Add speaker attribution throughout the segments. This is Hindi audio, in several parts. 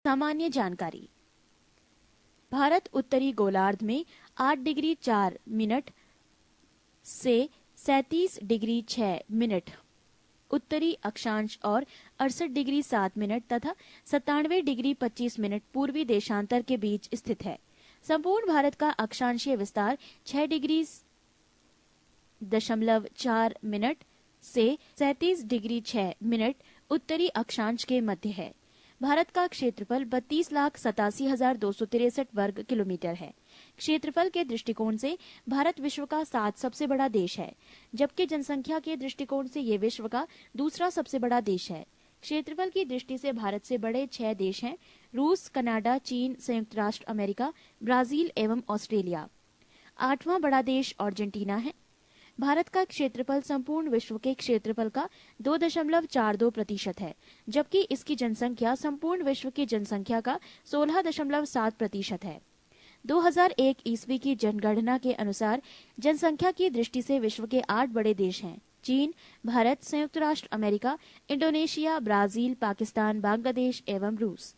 Speaker 1: सामान्य जानकारी। भारत उत्तरी गोलार्ध में 8 डिग्री 4 मिनट से 37 डिग्री 6 मिनट उत्तरी अक्षांश और 68 डिग्री 7 मिनट तथा 97 डिग्री 25 मिनट पूर्वी देशांतर के बीच स्थित है। संपूर्ण भारत का अक्षांशीय विस्तार 6 डिग्री 4 मिनट से 37 डिग्री 6 मिनट उत्तरी अक्षांश के मध्य है। भारत का क्षेत्रफल 32,87,263 वर्ग किलोमीटर है। क्षेत्रफल के दृष्टिकोण से भारत विश्व का 7 सबसे बड़ा देश है, जबकि जनसंख्या के दृष्टिकोण से ये विश्व का दूसरा सबसे बड़ा देश है। क्षेत्रफल की दृष्टि से भारत से बड़े 6 देश हैं: रूस, कनाडा, चीन, संयुक्त राष्ट्र अमेरिका, ब्राजील एवं ऑस्ट्रेलिया। 8वां बड़ा देश अर्जेंटीना है। भारत का क्षेत्रफल संपूर्ण विश्व के क्षेत्रफल का 2.42% है, जबकि इसकी जनसंख्या संपूर्ण विश्व की जनसंख्या का 16.7% है। 2001 ईस्वी की जनगणना के अनुसार जनसंख्या की दृष्टि से विश्व के 8 बड़े देश हैं: चीन, भारत, संयुक्त राष्ट्र America, Indonesia, Brazil, Pakistan, Bangladesh एवं रूस।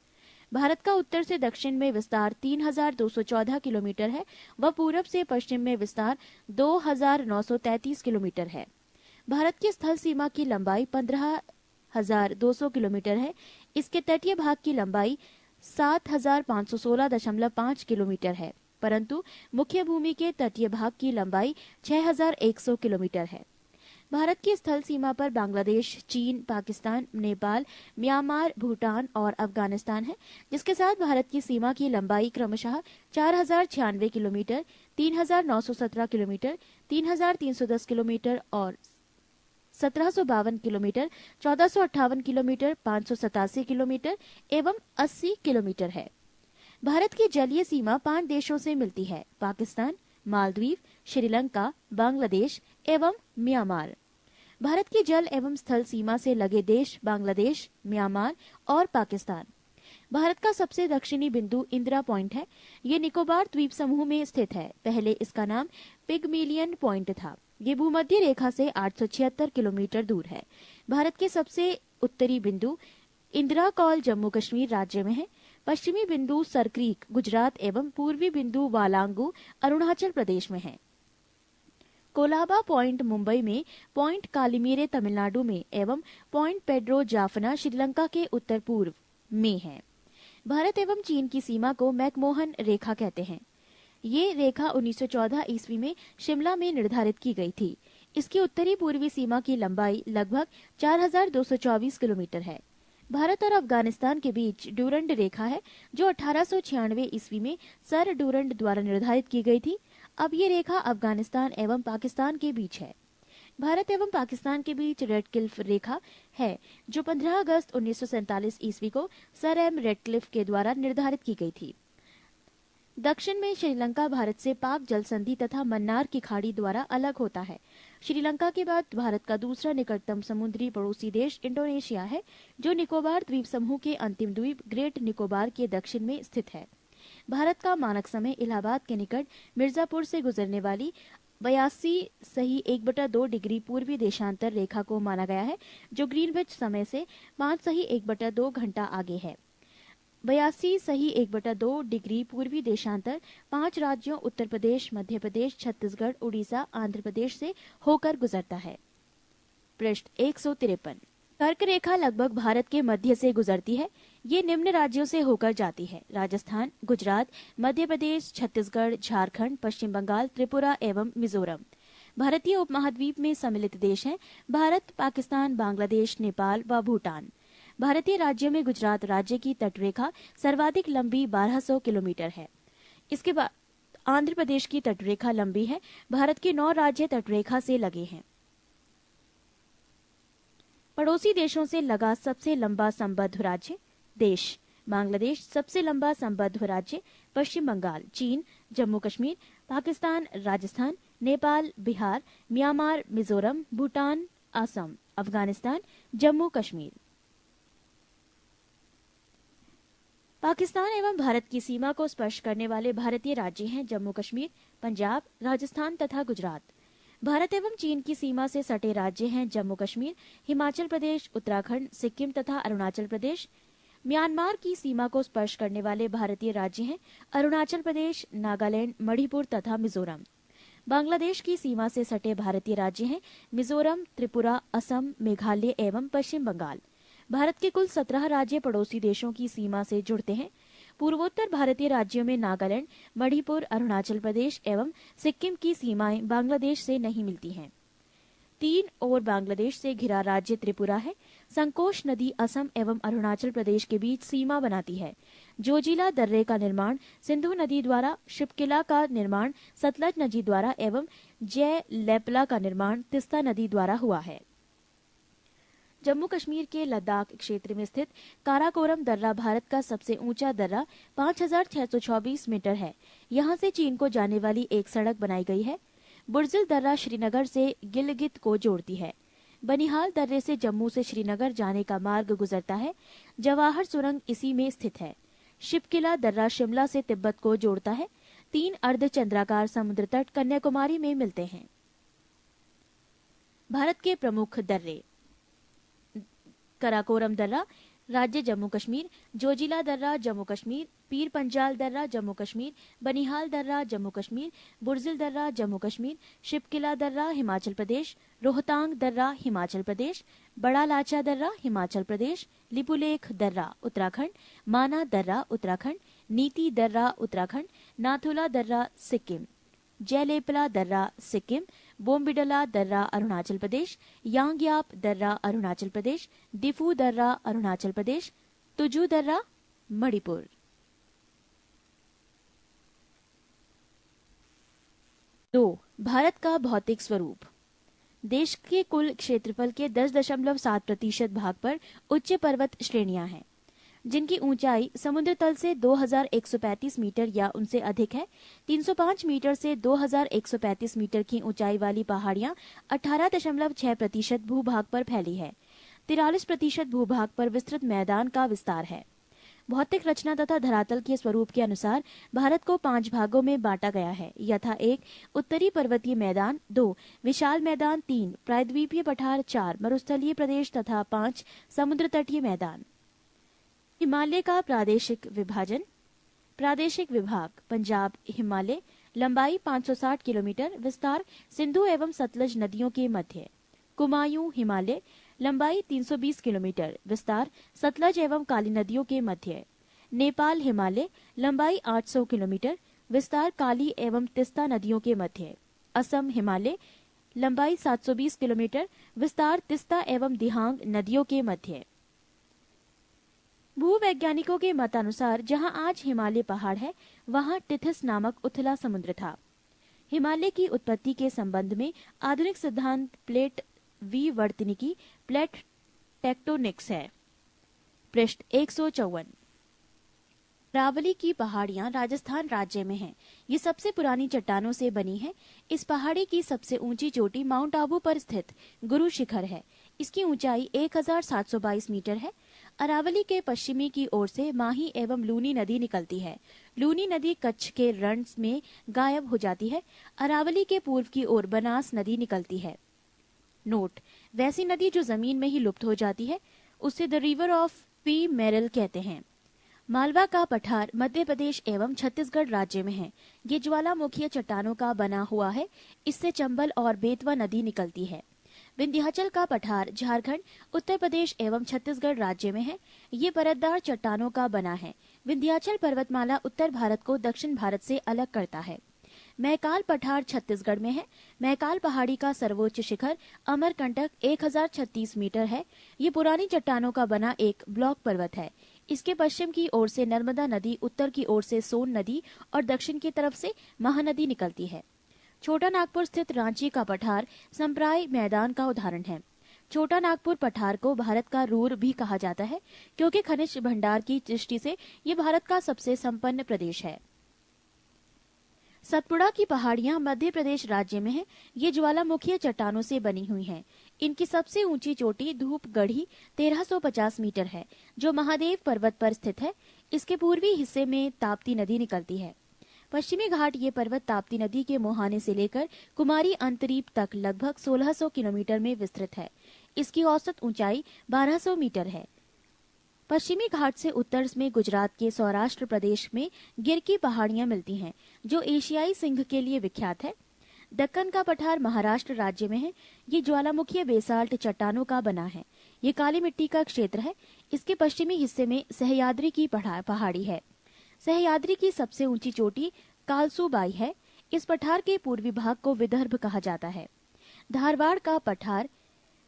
Speaker 1: भारत का उत्तर से दक्षिण में विस्तार 3,214 किलोमीटर है व पूरब से पश्चिम में विस्तार 2,933 किलोमीटर है। भारत की स्थल सीमा की लंबाई 15,200 किलोमीटर है। इसके तटीय भाग की लंबाई 7,516.5 किलोमीटर है, परंतु मुख्य भूमि के तटीय भाग की लंबाई 6,100 किलोमीटर है। भारत की स्थल सीमा पर बांग्लादेश, चीन, पाकिस्तान, नेपाल, म्यांमार, भूटान और अफगानिस्तान है, जिसके साथ भारत की सीमा की लंबाई क्रमशः 4,096 किलोमीटर, 3,917 किलोमीटर, 3,310 किलोमीटर और 1,752 किलोमीटर, 1,458 किलोमीटर, 587 किलोमीटर एवं 80 किलोमीटर है। भारत की जलीय सीमा 5 देशों से मिलती है: पाकिस्तान, मालदीव, श्रीलंका, बांग्लादेश एवं म्यांमार। भारत की जल एवं स्थल सीमा से लगे देश बांग्लादेश, म्यांमार और पाकिस्तान। भारत का सबसे दक्षिणी बिंदु इंदिरा पॉइंट है। ये निकोबार द्वीप समूह में स्थित है। पहले इसका नाम पिगमिलियन पॉइंट था। ये भूमध्य रेखा से 876 किलोमीटर दूर है। भारत के सबसे उत्तरी बिंदु इंदिरा कौल जम्मू कश्मीर राज्य में है। पश्चिमी बिंदु सरक्रीक गुजरात एवं पूर्वी बिंदु वालांगू अरुणाचल प्रदेश में है। कोलाबा पॉइंट मुंबई में, पॉइंट कालीमेरे तमिलनाडु में एवं पॉइंट पेड्रो जाफना श्रीलंका के उत्तर पूर्व में है। भारत एवं चीन की सीमा को मैकमोहन रेखा कहते हैं। ये रेखा 1914 ईस्वी में शिमला में निर्धारित की गई थी। इसकी उत्तरी पूर्वी सीमा की लंबाई लगभग 4,224 किलोमीटर है। भारत और अफगानिस्तान के बीच डूरंड रेखा है, जो 1896 ईस्वी में सर डूरंड द्वारा निर्धारित की गई थी। अब ये रेखा अफगानिस्तान एवं पाकिस्तान के बीच है। भारत एवं पाकिस्तान के बीच रेडक्लिफ रेखा है, जो 15 अगस्त 1947 ईस्वी को सर एम रेडक्लिफ के द्वारा निर्धारित की गई थी। दक्षिण में श्रीलंका भारत से पाक जल संधि तथा मन्नार की खाड़ी द्वारा अलग होता है। श्रीलंका के बाद भारत का दूसरा निकटतम समुद्री पड़ोसी देश इंडोनेशिया है, जो निकोबार द्वीप समूह के अंतिम द्वीप ग्रेट निकोबार के दक्षिण में स्थित है। भारत का मानक समय इलाहाबाद के निकट मिर्जापुर से गुजरने वाली 82.1/2 डिग्री पूर्वी देशांतर रेखा को माना गया है, जो ग्रीनविच समय से 5.1/2 घंटा आगे है। 82.1/2 डिग्री पूर्वी देशांतर 5 राज्यों उत्तर प्रदेश, मध्य प्रदेश, छत्तीसगढ़, उड़ीसा, आंध्र प्रदेश से होकर गुजरता है। पृष्ठ 153। कर्क रेखा लगभग भारत के मध्य से गुजरती है। ये निम्न राज्यों से होकर जाती है: राजस्थान, गुजरात, मध्य प्रदेश, छत्तीसगढ़, झारखंड, पश्चिम बंगाल, त्रिपुरा एवं मिजोरम। भारतीय उपमहाद्वीप में सम्मिलित देश हैं: भारत, पाकिस्तान, बांग्लादेश, नेपाल व भूटान। भारतीय राज्यों में गुजरात राज्य की तटरेखा सर्वाधिक लंबी 1200 किलोमीटर है। इसके बाद आंध्र प्रदेश की तटरेखा लंबी है। भारत के 9 राज्य तटरेखा से लगे हैं। पड़ोसी देशों से लगा सबसे लंबा संबद्ध राज्य देश: बांग्लादेश सबसे लंबा संबद्ध राज्य, पश्चिम बंगाल, चीन, जम्मू कश्मीर, पाकिस्तान, राजस्थान, नेपाल, बिहार, म्यांमार, मिजोरम, भूटान, असम, अफगानिस्तान, जम्मू कश्मीर। पाकिस्तान एवं भारत की सीमा को स्पर्श करने वाले भारतीय राज्य हैं: जम्मू कश्मीर, पंजाब, राजस्थान तथा गुजरात। भारत एवं चीन की सीमा से सटे राज्य हैं: जम्मू कश्मीर, हिमाचल प्रदेश, उत्तराखंड, सिक्किम तथा अरुणाचल प्रदेश। म्यांमार की सीमा को स्पर्श करने वाले भारतीय राज्य हैं अरुणाचल प्रदेश, नागालैंड, मणिपुर तथा मिजोरम। बांग्लादेश की सीमा से सटे भारतीय राज्य हैं मिजोरम, त्रिपुरा, असम, मेघालय एवं पश्चिम बंगाल। भारत के कुल 17 राज्य पड़ोसी देशों की सीमा से जुड़ते हैं। पूर्वोत्तर भारतीय राज्यों में नागालैंड, मणिपुर, अरुणाचल प्रदेश एवं सिक्किम की सीमाएं बांग्लादेश से नहीं मिलती हैं। 3 और बांग्लादेश से घिरा राज्य त्रिपुरा है। संकोश नदी असम एवं अरुणाचल प्रदेश के बीच सीमा बनाती है। जोजिला दर्रे का निर्माण सिंधु नदी द्वारा, शिपकिला का निर्माण सतलज नदी द्वारा एवं जय लेपला का निर्माण तिस्ता नदी द्वारा हुआ है। जम्मू कश्मीर के लद्दाख क्षेत्र में स्थित काराकोरम दर्रा भारत का सबसे ऊंचा दर्रा 5624 मीटर है। यहां से चीन को जाने वाली एक सड़क बनाई गई है। बुर्जिल दर्रा श्रीनगर से गिलगित को जोड़ती है। बनिहाल दर्रे से जम्मू से श्रीनगर जाने का मार्ग गुजरता है। जवाहर सुरंग इसी में स्थित है। शिपकिला दर्रा शिमला से तिब्बत को जोड़ता है। 3 अर्धचंद्राकार समुद्र तट कन्याकुमारी में मिलते हैं। भारत के प्रमुख दर्रे: कराकोरम दर्रा राज्य जम्मू कश्मीर, जोजिला दर्रा जम्मू कश्मीर, पीर पंजाल दर्रा जम्मू कश्मीर, बनिहाल दर्रा जम्मू कश्मीर, बुर्जिल दर्रा जम्मू कश्मीर, शिपकिला दर्रा हिमाचल प्रदेश, रोहतांग दर्रा हिमाचल प्रदेश, बड़ा लाचा दर्रा हिमाचल प्रदेश, लिपुलेख दर्रा उत्तराखंड, माना दर्रा उत्तराखंड, नीति दर्रा उत्तराखंड, नाथुला दर्रा सिक्किम, जयलेपला दर्रा सिक्किम, बोम्बिडला दर्रा अरुणाचल प्रदेश, यांगयाप दर्रा अरुणाचल प्रदेश, दिफू दर्रा अरुणाचल प्रदेश, तुजू दर्रा मणिपुर। दो, भारत का भौतिक स्वरूप। देश के कुल क्षेत्रफल के 10.7% भाग पर उच्च पर्वत श्रेणियां हैं, जिनकी ऊंचाई समुद्र तल से 2135 मीटर या उनसे अधिक है। 305 मीटर से 2135 मीटर की ऊंचाई वाली पहाड़ियां 18.6% भूभाग पर फैली है। 43% भूभाग पर विस्तृत मैदान का विस्तार है। भौतिक रचना तथा धरातल के स्वरूप के अनुसार भारत को 5 भागों में बांटा गया है, यथा 1 उत्तरी पर्वतीय मैदान, 2 विशाल मैदान, 3 प्रायद्वीपीय पठार, 4 मरुस्थलीय प्रदेश तथा 5 समुद्र तटीय मैदान। हिमालय का प्रादेशिक विभाजन। प्रादेशिक विभाग: पंजाब हिमालय, लंबाई 560 किलोमीटर, विस्तार सिंधु एवं सतलज नदियों के मध्य। कुमायूं हिमालय, लंबाई 320 किलोमीटर, विस्तार सतलज एवं काली नदियों के मध्य। नेपाल हिमालय, लंबाई 800 किलोमीटर, विस्तार काली एवं तिस्ता नदियों के मध्य। असम हिमालय, लंबाई 720 किलोमीटर, विस्तार तिस्ता एवं दिहांग नदियों के मध्य। भूवैज्ञानिकों के मतानुसार जहां आज हिमालय पहाड़ है, वहां टिथिस नामक उथला समुद्र था। हिमालय की उत्पत्ति के संबंध में आधुनिक सिद्धांत प्लेट विवर्तनिकी प्लेट टेक्टोनिक्स है। पृष्ठ 154। अरावली की पहाड़ियां राजस्थान राज्य में हैं। ये सबसे पुरानी चट्टानों से बनी है। इस पहाड़ी की सबसे ऊंची चोटी माउंट आबू पर स्थित गुरु शिखर है। इसकी ऊंचाई 1722 मीटर है। अरावली के पश्चिमी की ओर से माही एवं लूनी नदी निकलती है। लूनी नदी कच्छ के रण में गायब हो जाती है। अरावली के पूर्व की ओर बनास नदी निकलती है। नोट: वैसी नदी जो जमीन में ही लुप्त हो जाती है उसे the river of P Meryl कहते हैं। मालवा का पठार मध्य प्रदेश एवं छत्तीसगढ़ राज्य में है। ये ज्वालामुखीय चट्टानों का बना हुआ है। इससे चंबल और बेतवा नदी निकलती है। विंध्याचल का पठार झारखंड, उत्तर प्रदेश एवं छत्तीसगढ़ राज्य में है। ये परतदार चट्टानों का बना है। विंध्याचल पर्वतमाला उत्तर भारत को दक्षिण भारत से अलग करता है। महकाल पठार छत्तीसगढ़ में है। महकाल पहाड़ी का सर्वोच्च शिखर अमरकंटक 1036 मीटर है। ये पुरानी चट्टानों का बना एक ब्लॉक पर्वत है। इसके पश्चिम की ओर से नर्मदा नदी, उत्तर की ओर से सोन नदी और दक्षिण की तरफ से महानदी निकलती है। छोटा नागपुर स्थित रांची का पठार संप्राय मैदान का उदाहरण है। छोटा नागपुर पठार को भारत का रूर भी कहा जाता है, क्योंकि खनिज भंडार की दृष्टि से ये भारत का सबसे संपन्न प्रदेश है। सतपुड़ा की पहाड़ियां मध्य प्रदेश राज्य में है। ये ज्वालामुखीय चट्टानों से बनी हुई हैं। इनकी सबसे ऊंची चोटी धूपगढ़ी 1350 मीटर है, जो महादेव पर्वत पर स्थित है। इसके पूर्वी हिस्से में ताप्ती नदी निकलती है। पश्चिमी घाट ये पर्वत ताप्ती नदी के मुहाने से लेकर कुमारी अंतरीप तक लगभग 1600 किलोमीटर में विस्तृत है। इसकी औसत ऊंचाई 1200 मीटर है। पश्चिमी घाट से उत्तर में गुजरात के सौराष्ट्र प्रदेश में गिर की पहाड़ियां मिलती हैं, जो एशियाई सिंह के लिए विख्यात है। दक्कन का पठार महाराष्ट्र राज्य में है। ये ज्वालामुखीय बेसाल्ट चट्टानों का बना है। ये काली मिट्टी का क्षेत्र है। इसके पश्चिमी हिस्से में सह्याद्री की पहाड़ी है। सह्याद्री की सबसे ऊंची चोटी कालसूबाई है। इस पठार के पूर्वी भाग को विदर्भ कहा जाता है। धारवाड़ का पठार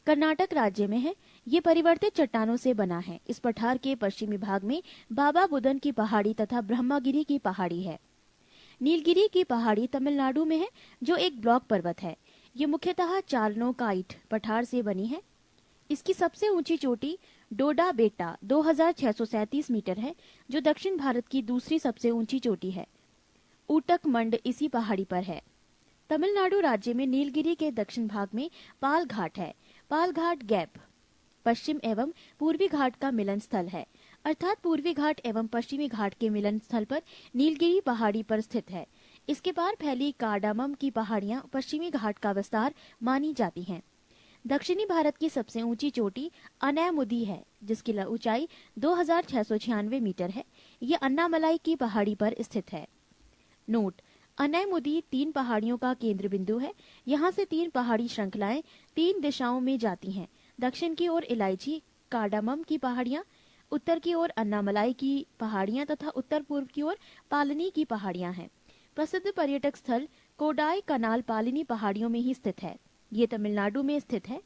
Speaker 1: कर्नाटक राज्य में है। ये परिवर्तित चट्टानों से बना है। इस पठार के पश्चिमी भाग में बाबा बुदन की पहाड़ी तथा ब्रह्मगिरी की पहाड़ी है। नीलगिरी की पहाड़ी तमिलनाडु में है, जो एक ब्लॉक पर्वत है। ये मुख्यतः चार्नोकाइट पठार से बनी है। इसकी सबसे ऊंची चोटी डोडा बेटा 2637 मीटर है, जो दक्षिण भारत की दूसरी सबसे ऊंची चोटी है। ऊटक मंड इसी पहाड़ी पर है। तमिलनाडु राज्य में नीलगिरी के दक्षिण भाग में पाल घाट है। पाल घाट गैप पश्चिम एवं पूर्वी घाट का मिलन स्थल है, अर्थात पूर्वी घाट एवं पश्चिमी घाट के मिलन स्थल पर नीलगिरी पहाड़ी पर स्थित है। इसके पार फैली कार्डामम की पहाड़ियां पश्चिमी घाट का विस्तार मानी जाती हैं। दक्षिणी भारत की सबसे ऊंची चोटी अनैमुदी है, जिसकी ऊंचाई 2696 मीटर है। ये अन्नामलाई की पहाड़ी पर स्थित है। नोट: अनैमुदी 3 पहाड़ियों का केंद्र बिंदु है। यहाँ से 3 पहाड़ी श्रृंखलाएं 3 दिशाओं में जाती हैं। दक्षिण की ओर इलायची कार्डामम की पहाड़ियां, उत्तर की ओर अन्नामलाई की पहाड़ियां तथा उत्तर पूर्व की ओर पालनी की पहाड़ियां हैं। प्रसिद्ध पर्यटक स्थल कोडाई कनाल पालनी पहाड़ियों में ही स्थित है। ये तमिलनाडु में स्थित है।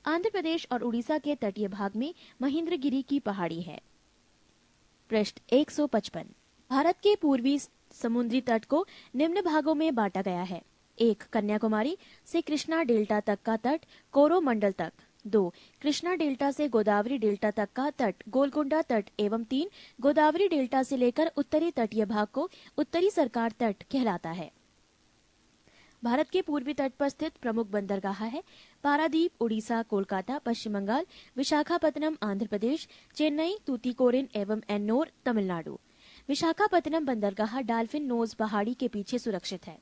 Speaker 1: आंध्र प्रदेश और उड़ीसा के तटीय भाग में महेंद्रगिरी की पहाड़ी है। पृष्ठ 155। भारत के पूर्वी समुद्री तट को निम्न भागों में बांटा गया है। 1. कन्याकुमारी से कृष्णा डेल्टा तक का तट कोरोमंडल तक। 2. कृष्णा डेल्टा से गोदावरी डेल्टा तक का तट गोलकुंडा तट एवं 3. गोदावरी डेल्टा से लेकर उत्तरी तटीय भाग को उत्तरी सरकार तट कहलाता है। भारत के पूर्वी तट पर स्थित प्रमुख बंदरगाह है पारादीप उड़ीसा, कोलकाता पश्चिम बंगाल, विशाखापत्तनम आंध्र प्रदेश, चेन्नई, तूतीकोरिन एवं एन्नोर तमिलनाडु। विशाखापत्तनम बंदरगाह डाल्फिन नोज पहाड़ी के पीछे सुरक्षित है।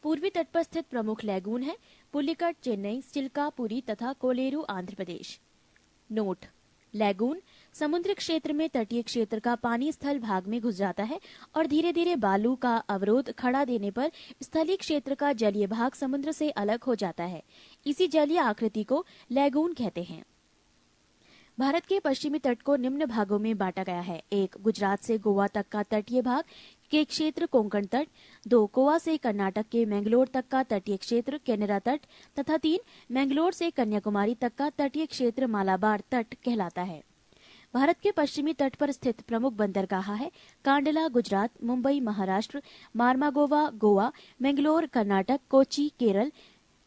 Speaker 1: पूर्वी तट पर स्थित प्रमुख लैगून है पुलिकट चेन्नई, चिल्का पुरी तथा कोलेरू आंध्र प्रदेश। नोट: लैगून समुद्री क्षेत्र में तटीय क्षेत्र का पानी स्थल भाग में घुस जाता है और धीरे धीरे बालू का अवरोध खड़ा देने पर स्थलीय क्षेत्र का जलीय भाग समुद्र से अलग हो जाता है। इसी जलीय आकृति को लैगून कहते हैं। भारत के पश्चिमी तट को निम्न भागों में बांटा गया है। 1. गुजरात से गोवा तक का तटीय भाग के क्षेत्र कोंकण तट। 2. गोवा से कर्नाटक के मैंगलोर तक का तटीय क्षेत्र केनरा तट तथा 3. मैंगलोर से कन्याकुमारी तक का तटीय क्षेत्र मालाबार तट कहलाता है। भारत के पश्चिमी तट पर स्थित प्रमुख बंदरगाह है कांडला गुजरात, मुंबई महाराष्ट्र, मार्मागोवा गोवा, मैंगलोर कर्नाटक, कोची केरल,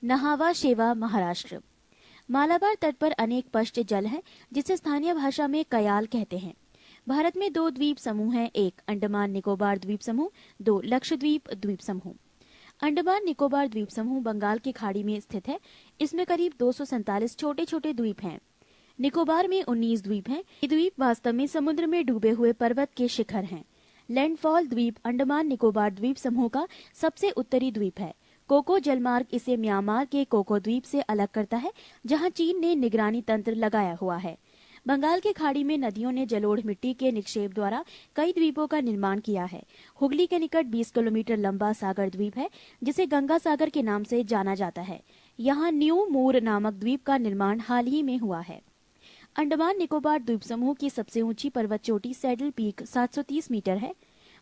Speaker 1: नहावा शेवा महाराष्ट्र। मालाबार तट पर अनेक पश्च जल हैं, जिसे स्थानीय भाषा में कयाल कहते हैं। भारत में 2 द्वीप समूह हैं। 1. अंडमान निकोबार द्वीप समूह। 2. लक्षद्वीप द्वीप समूह। अंडमान निकोबार द्वीप समूह बंगाल की खाड़ी में स्थित है। इसमें करीब 247 छोटे छोटे द्वीप हैं। निकोबार में 19 द्वीप हैं। ये द्वीप वास्तव में समुद्र में डूबे हुए पर्वत के शिखर हैं। लैंडफॉल द्वीप अंडमान निकोबार द्वीप समूह का सबसे उत्तरी द्वीप है। कोको जलमार्ग इसे म्यांमार के कोको द्वीप से अलग करता है, जहां चीन ने निगरानी तंत्र लगाया हुआ है। बंगाल के खाड़ी में नदियों ने जलोढ़ मिट्टी के निक्षेप द्वारा कई द्वीपों का निर्माण किया है। हुगली के निकट 20 किलोमीटर लंबा सागर द्वीप है, जिसे गंगा सागर के नाम से जाना जाता है। यहाँ न्यू मूर नामक द्वीप का निर्माण हाल ही में हुआ है। अंडमान निकोबार द्वीप समूह की सबसे ऊंची पर्वत चोटी सैडल पीक 730 मीटर है।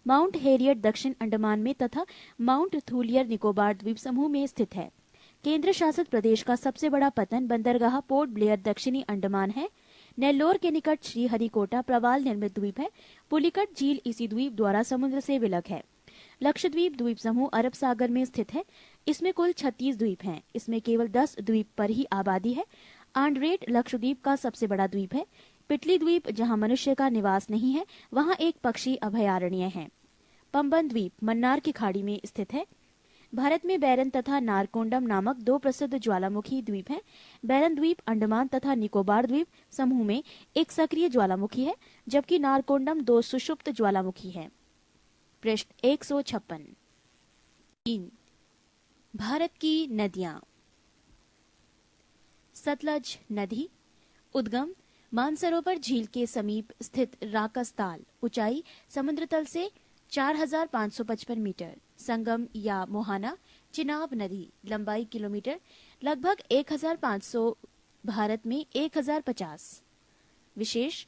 Speaker 1: माउंट हेरियट दक्षिण अंडमान में तथा माउंट थूलियर निकोबार द्वीप समूह में स्थित है। केंद्र शासित प्रदेश का सबसे बड़ा पतन बंदरगाह पोर्ट ब्लेयर दक्षिणी अंडमान है। नेल्लोर के निकट श्रीहरिकोटा प्रवाल निर्मित द्वीप है। पुलिकट झील इसी द्वीप द्वारा समुद्र से विलग है। लक्षद्वीप द्वीप समूह अरब सागर में स्थित है। इसमें कुल 36 द्वीप हैं। इसमें केवल 10 द्वीप पर ही आबादी है। आंड्रेट लक्षद्वीप का सबसे बड़ा द्वीप है। पिटली द्वीप, जहां मनुष्य का निवास नहीं है, वहां एक पक्षी अभयारण्य है। पंबन द्वीप मन्नार की खाड़ी में स्थित है। भारत में बैरन तथा नारकोंडम नामक 2 प्रसिद्ध ज्वालामुखी द्वीप हैं। बैरन द्वीप अंडमान तथा निकोबार द्वीप समूह में एक सक्रिय ज्वालामुखी है, जबकि नारकोंडम 2 सुषुप्त ज्वालामुखी है। पृष्ठ 156। 3. भारत की नदियां। सतलज नदी उद्गम मानसरोवर झील के समीप स्थित राकस ताल, ऊंचाई समुद्र तल से 4,555 मीटर। संगम या मोहाना चिनाब नदी, लंबाई किलोमीटर, लगभग 1,500, भारत में 1,050। विशेष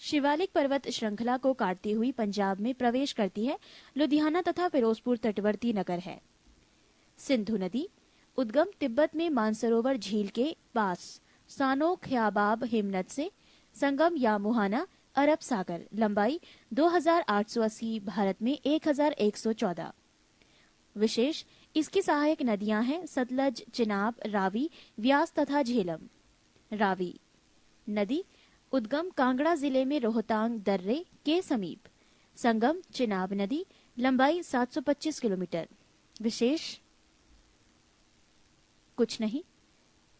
Speaker 1: शिवालिक पर्वत श्रृंखला को काटती हुई पंजाब में प्रवेश करती है। लुधियाना तथा फिरोजपुर तटवर्ती नगर है। सिंधु नदी, उद्गम तिब्बत में मानसरोवर झील के पास सानो ख्याबाब हिमनद से। संगम या मुहाना अरब सागर, लंबाई 2,880, भारत में 1,114। विशेष इसकी सहायक नदियां हैं सतलज, चिनाब, रावी, व्यास तथा झेलम। रावी नदी उद्गम कांगड़ा जिले में रोहतांग दर्रे के समीप। संगम चिनाब नदी, लंबाई 725 किलोमीटर। विशेष कुछ नहीं।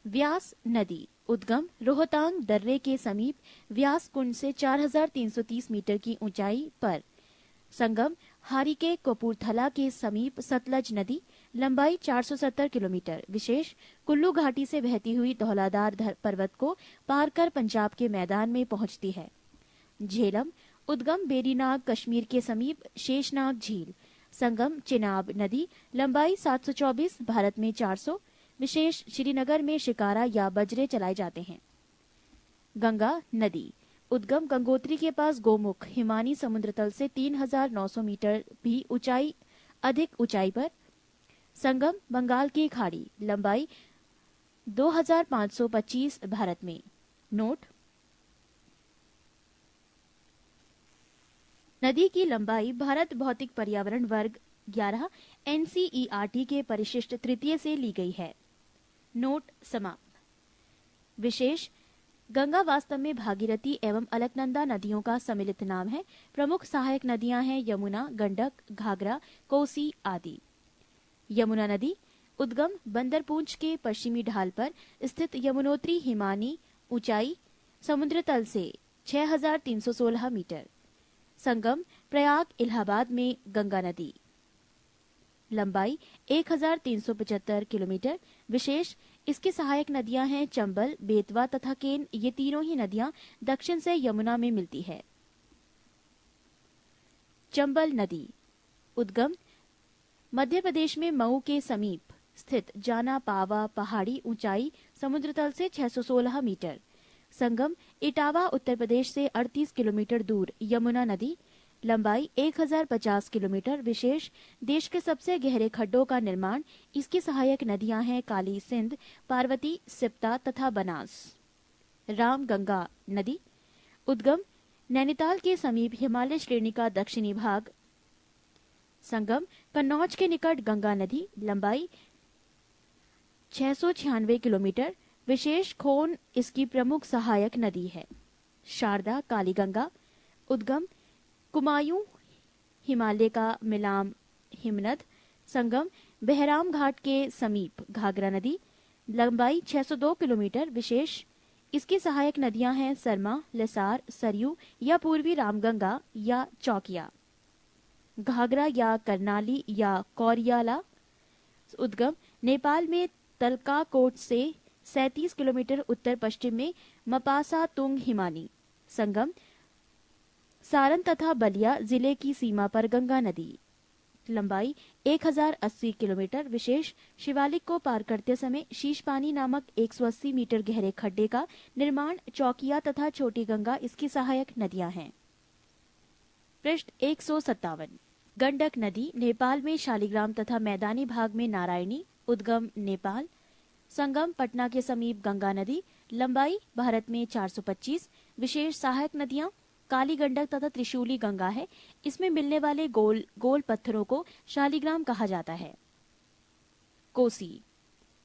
Speaker 1: व्यास नदी उद्गम रोहतांग दर्रे के समीप व्यास कुंड से 4,330 मीटर की ऊंचाई पर। संगम हारीके कपूरथला के समीप सतलज नदी, लंबाई 470 किलोमीटर। विशेष कुल्लू घाटी से बहती हुई धौलाधार पर्वत को पार कर पंजाब के मैदान में पहुंचती है। झेलम उद्गम बेरीनाग कश्मीर के समीप शेषनाग झील। संगम चिनाब नदी, लंबाई 724, भारत में 400। विशेष श्रीनगर में शिकारा या बजरे चलाए जाते हैं। गंगा नदी उद्गम गंगोत्री के पास गोमुख हिमानी समुद्र तल से 3,900 मीटर भी अधिक ऊंचाई पर। संगम बंगाल की खाड़ी, लंबाई 2,525, भारत में। नोट: नदी की लंबाई भारत भौतिक पर्यावरण वर्ग 11 NCERT के परिशिष्ट तृतीय से ली गई है। नोट समाप्त। विशेष गंगा वास्तव में भागीरथी एवं अलकनंदा नदियों का सम्मिलित नाम है। प्रमुख सहायक नदियां हैं यमुना, गंडक, घाघरा, कोसी आदि। यमुना नदी उद्गम बंदरपूंछ के पश्चिमी ढाल पर स्थित यमुनोत्री हिमानी, ऊंचाई समुद्र तल से 6,316 मीटर। संगम प्रयाग इलाहाबाद में गंगा नदी, लंबाई 1,375 किलोमीटर। विशेष इसकी सहायक नदियां हैं चंबल, बेतवा तथा केन। ये तीनों ही नदियां दक्षिण से यमुना में मिलती है। चंबल नदी उद्गम मध्य प्रदेश में मऊ के समीप स्थित जाना पावा पहाड़ी, ऊंचाई समुद्र तल से 616 मीटर। संगम इटावा उत्तर प्रदेश से 38 किलोमीटर दूर यमुना नदी, लंबाई 1,050 किलोमीटर। विशेष देश के सबसे गहरे खड्डों का निर्माण। इसकी सहायक नदियां हैं काली सिंध, पार्वती, सिप्ता तथा बनास। रामगंगा नदी उद्गम नैनीताल के समीप हिमालय श्रेणी का दक्षिणी भाग। संगम कन्नौज के निकट गंगा नदी, लंबाई 696 किलोमीटर। विशेष खोन इसकी प्रमुख सहायक नदी है। शारदा कालीगंगा उद्गम कुमायूं हिमालय का मिलाम हिमनद। संगम बहराम घाट के समीप घाघरा नदी, लंबाई 602 किलोमीटर। विशेष इसकी सहायक नदियां हैं सरमा, लिसार, सरयू या पूर्वी रामगंगा या चौकिया। घाघरा या करनाली या कौरियाला उद्गम नेपाल में तलकाकोट से 37 किलोमीटर उत्तर पश्चिम में मपासा तुंग हिमानी। संगम सारण तथा बलिया जिले की सीमा पर गंगा नदी, लंबाई 1,080 किलोमीटर। विशेष शिवालिक को पार करते समय शीशपानी नामक 180 मीटर गहरे खड्डे का निर्माण। चौकिया तथा छोटी गंगा इसकी सहायक नदियां हैं। पृष्ठ 157। गंडक नदी नेपाल में शालिग्राम तथा मैदानी भाग में नारायणी, उद्गम नेपाल। संगम पटना के समीप गंगा नदी, लंबाई भारत में 425। विशेष सहायक नदियां काली गंडक तथा त्रिशूली गंगा है। इसमें मिलने वाले गोल गोल पत्थरों को शालिग्राम कहा जाता है। कोसी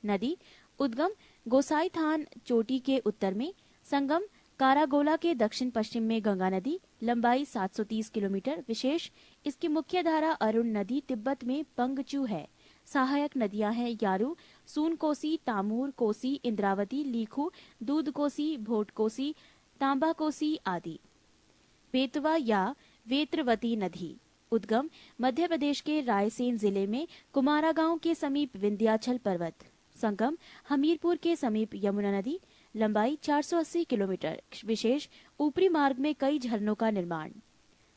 Speaker 1: नदी उद्गम गोसाई थान चोटी के उत्तर में। संगम कारागोला के दक्षिण पश्चिम में गंगा नदी, लंबाई 730 किलोमीटर। विशेष इसकी मुख्य धारा अरुण नदी तिब्बत में पंगचू है। सहायक नदियां हैं यारू, सून कोसी, तामूर कोसी, इंद्रावती, लीखू, दूध कोसी, भोट कोसी, तांबा कोसी आदि। बेतवा या वेत्रवती नदी उद्गम मध्य प्रदेश के रायसेन जिले में कुमारा गांव के समीप विंध्याचल पर्वत। संगम हमीरपुर के समीप यमुना नदी, लंबाई 480 किलोमीटर, विशेष ऊपरी मार्ग में कई झरनों का निर्माण।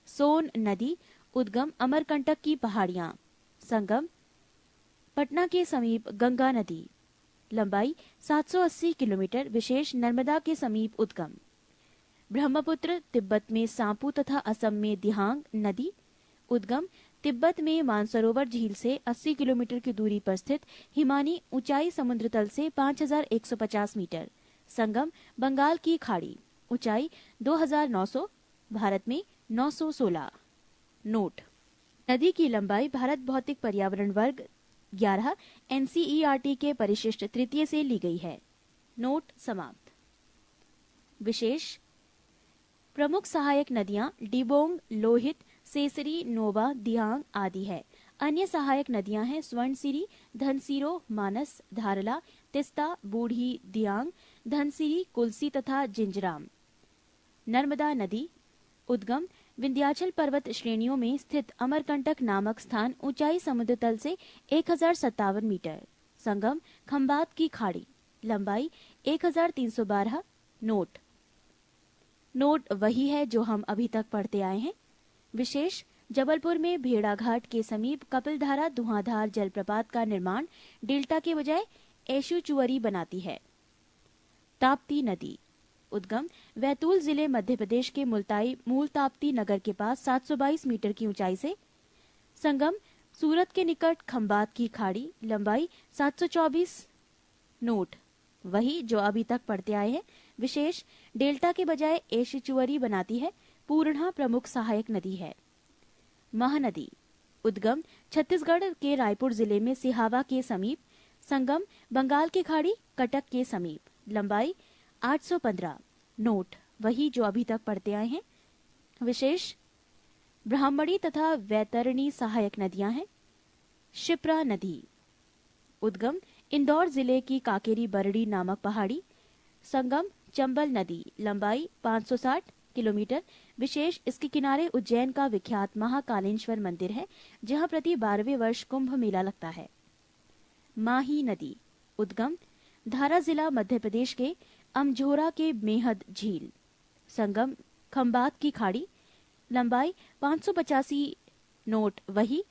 Speaker 1: सोन नदी, उद्गम अमरकंटक की पहाड़ियां, संगम पटना के समीप गंगा नदी, लंबाई 780 किलोमीटर, विशेष नर्मदा के समीप उद्गम। ब्रह्मपुत्र, तिब्बत में सांपू तथा असम में दिहांग नदी, उद्गम तिब्बत में मानसरोवर झील से 80 किलोमीटर की दूरी पर स्थित हिमानी, ऊंचाई समुद्र तल से 5150 मीटर, संगम बंगाल की खाड़ी, ऊंचाई 2900, भारत में 916। नोट: नदी की लंबाई भारत भौतिक पर्यावरण वर्ग 11 एनसीईआरटी के परिशिष्ट तृतीय से ली गई है। नोट समाप्त। विशेष: प्रमुख सहायक नदियां डिबोंग, लोहित, सेसरी, नोबा, दियांग आदि है। अन्य सहायक नदियां हैं स्वर्णसिरी, धनसिरो, मानस, धारला, तिस्ता, बूढ़ी, दियांग, धनसिरी, कुलसी तथा जिंजराम। नर्मदा नदी, उद्गम विंध्याचल पर्वत श्रेणियों में स्थित अमरकंटक नामक स्थान, ऊंचाई समुद्र तल से 1057 मीटर, संगम खंबात की खाड़ी, लंबाई 1312। नोट वही है जो हम अभी तक पढ़ते आए हैं। विशेष: जबलपुर में भेड़ाघाट के समीप कपिलधारा धुआंधार जलप्रपात का निर्माण डेल्टा के बजाय एशुचुअरी बनाती है। ताप्ती नदी, उद्गम बैतूल जिले, मध्य प्रदेश के मूल ताप्ती नगर के पास 722 मीटर की ऊंचाई से, संगम सूरत के निकट खंबात की खाड़ी, लंबाई 724। नोट वही जो अभी तक पढ़ते आए हैं। विशेष: डेल्टा के बजाय एशुचुअरी बनाती है। पूर्णा प्रमुख सहायक नदी है। महानदी, उद्गम छत्तीसगढ़ के रायपुर जिले में सिहावा के समीप, संगम बंगाल की खाड़ी, कटक के समीप, लंबाई 815। नोट वही जो अभी तक पढ़ते आए हैं। विशेष: ब्राह्मणी तथा वैतरणी सहायक नदियां हैं। शिप्रा नदी, उद्गम इंदौर जिले की काकेरी बरड़ी नामक पहाड़ी, संगम चंबल नदी, लंबाई 560 किलोमीटर, विशेष इसके किनारे उज्जैन का विख्यात महाकालेश्वर मंदिर है, जहां प्रति 12वें वर्ष कुंभ मेला लगता है। माही नदी, उद्गम धारा जिला, मध्य प्रदेश के अमझोरा के मेहद झील, संगम खंबात की खाड़ी, लंबाई 585। नोट वही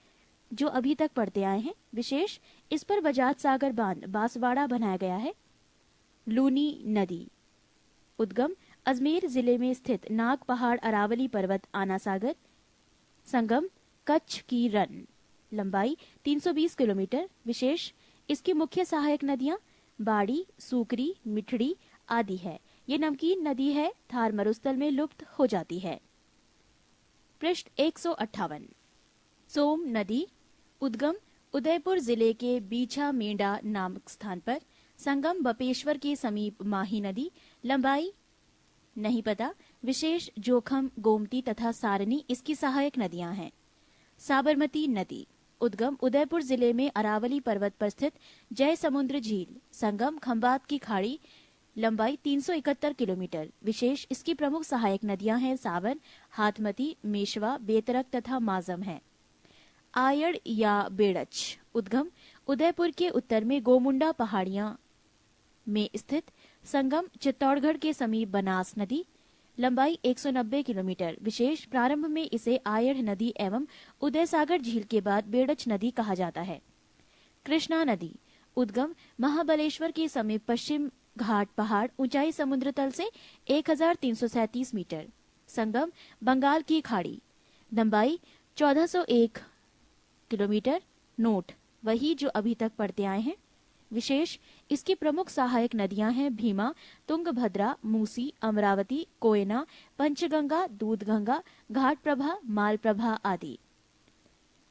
Speaker 1: जो अभी तक पढ़ते आए हैं। विशेष: इस पर बजाज सागर बांध बांसवाड़ा बनाया गया है। लूनी नदी, उद्गम अजमेर जिले में स्थित नाग पहाड़, अरावली पर्वत, आना सागर, संगम कच्छ की रन, लंबाई 320 किलोमीटर, विशेष इसकी मुख्य सहायक नदियां बाड़ी, सूकरी, मिठड़ी आदि है। ये नमकीन नदी है, थार मरुस्थल में लुप्त हो जाती है। पृष्ठ 158। सोम नदी, उद्गम उदयपुर जिले के बीछा मेंढा नामक स्थान पर, संगम बपेश्वर के समीप माही नदी, लंबाई नहीं पता, विशेष जोखम गोमती तथा सारनी इसकी सहायक नदियां हैं। साबरमती नदी, उद्गम उदयपुर जिले में अरावली पर्वत पर स्थित जय समुद्र झील, संगम खंबात की खाड़ी, लंबाई 371 किलोमीटर, विशेष इसकी प्रमुख सहायक नदियां हैं सावन, हाथमती, मेशवा, बेतरक तथा माजम है। आयड़ या बेड़च, उद्गम उदयपुर के उत्तर में गोमुंडा पहाड़ियां में स्थित, संगम चित्तौड़गढ़ के समीप बनास नदी, लंबाई 190 किलोमीटर, विशेष प्रारंभ में इसे आयड़ नदी एवं उदय सागर झील के बाद बेड़च नदी कहा जाता है। कृष्णा नदी, उद्गम महाबलेश्वर के समीप पश्चिम घाट पहाड़, ऊंचाई समुद्र तल से 1337 मीटर, संगम बंगाल की खाड़ी, लंबाई 1401 किलोमीटर। नोट वही जो अभी तक पढ़ते आए हैं। विशेष इसकी प्रमुख सहायक नदियां हैं भीमा, तुंगभद्रा, मूसी, अमरावती, कोयना, पंचगंगा, दूधगंगा, घाटप्रभा, मालप्रभा आदि।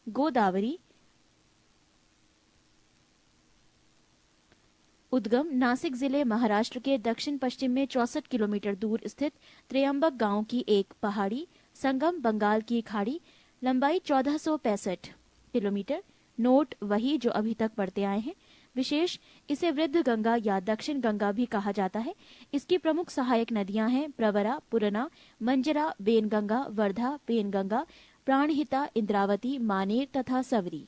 Speaker 1: गोदावरी, उद्गम नासिक जिले, महाराष्ट्र के दक्षिण पश्चिम में 64 किलोमीटर दूर स्थित त्र्यंबक गांव की एक पहाड़ी, संगम बंगाल की खाड़ी, लंबाई 1465 किलोमीटर। नोट वही जो अभी तक पढ़ते आए हैं। विशेष इसे वृद्ध गंगा या दक्षिण गंगा भी कहा जाता है। इसकी प्रमुख सहायक नदियां हैं प्रवरा, पुरना, मंजरा, बेनगंगा, वर्धा, पेनगंगा, प्राणहिता, इंद्रावती, मानेर तथा सवरी।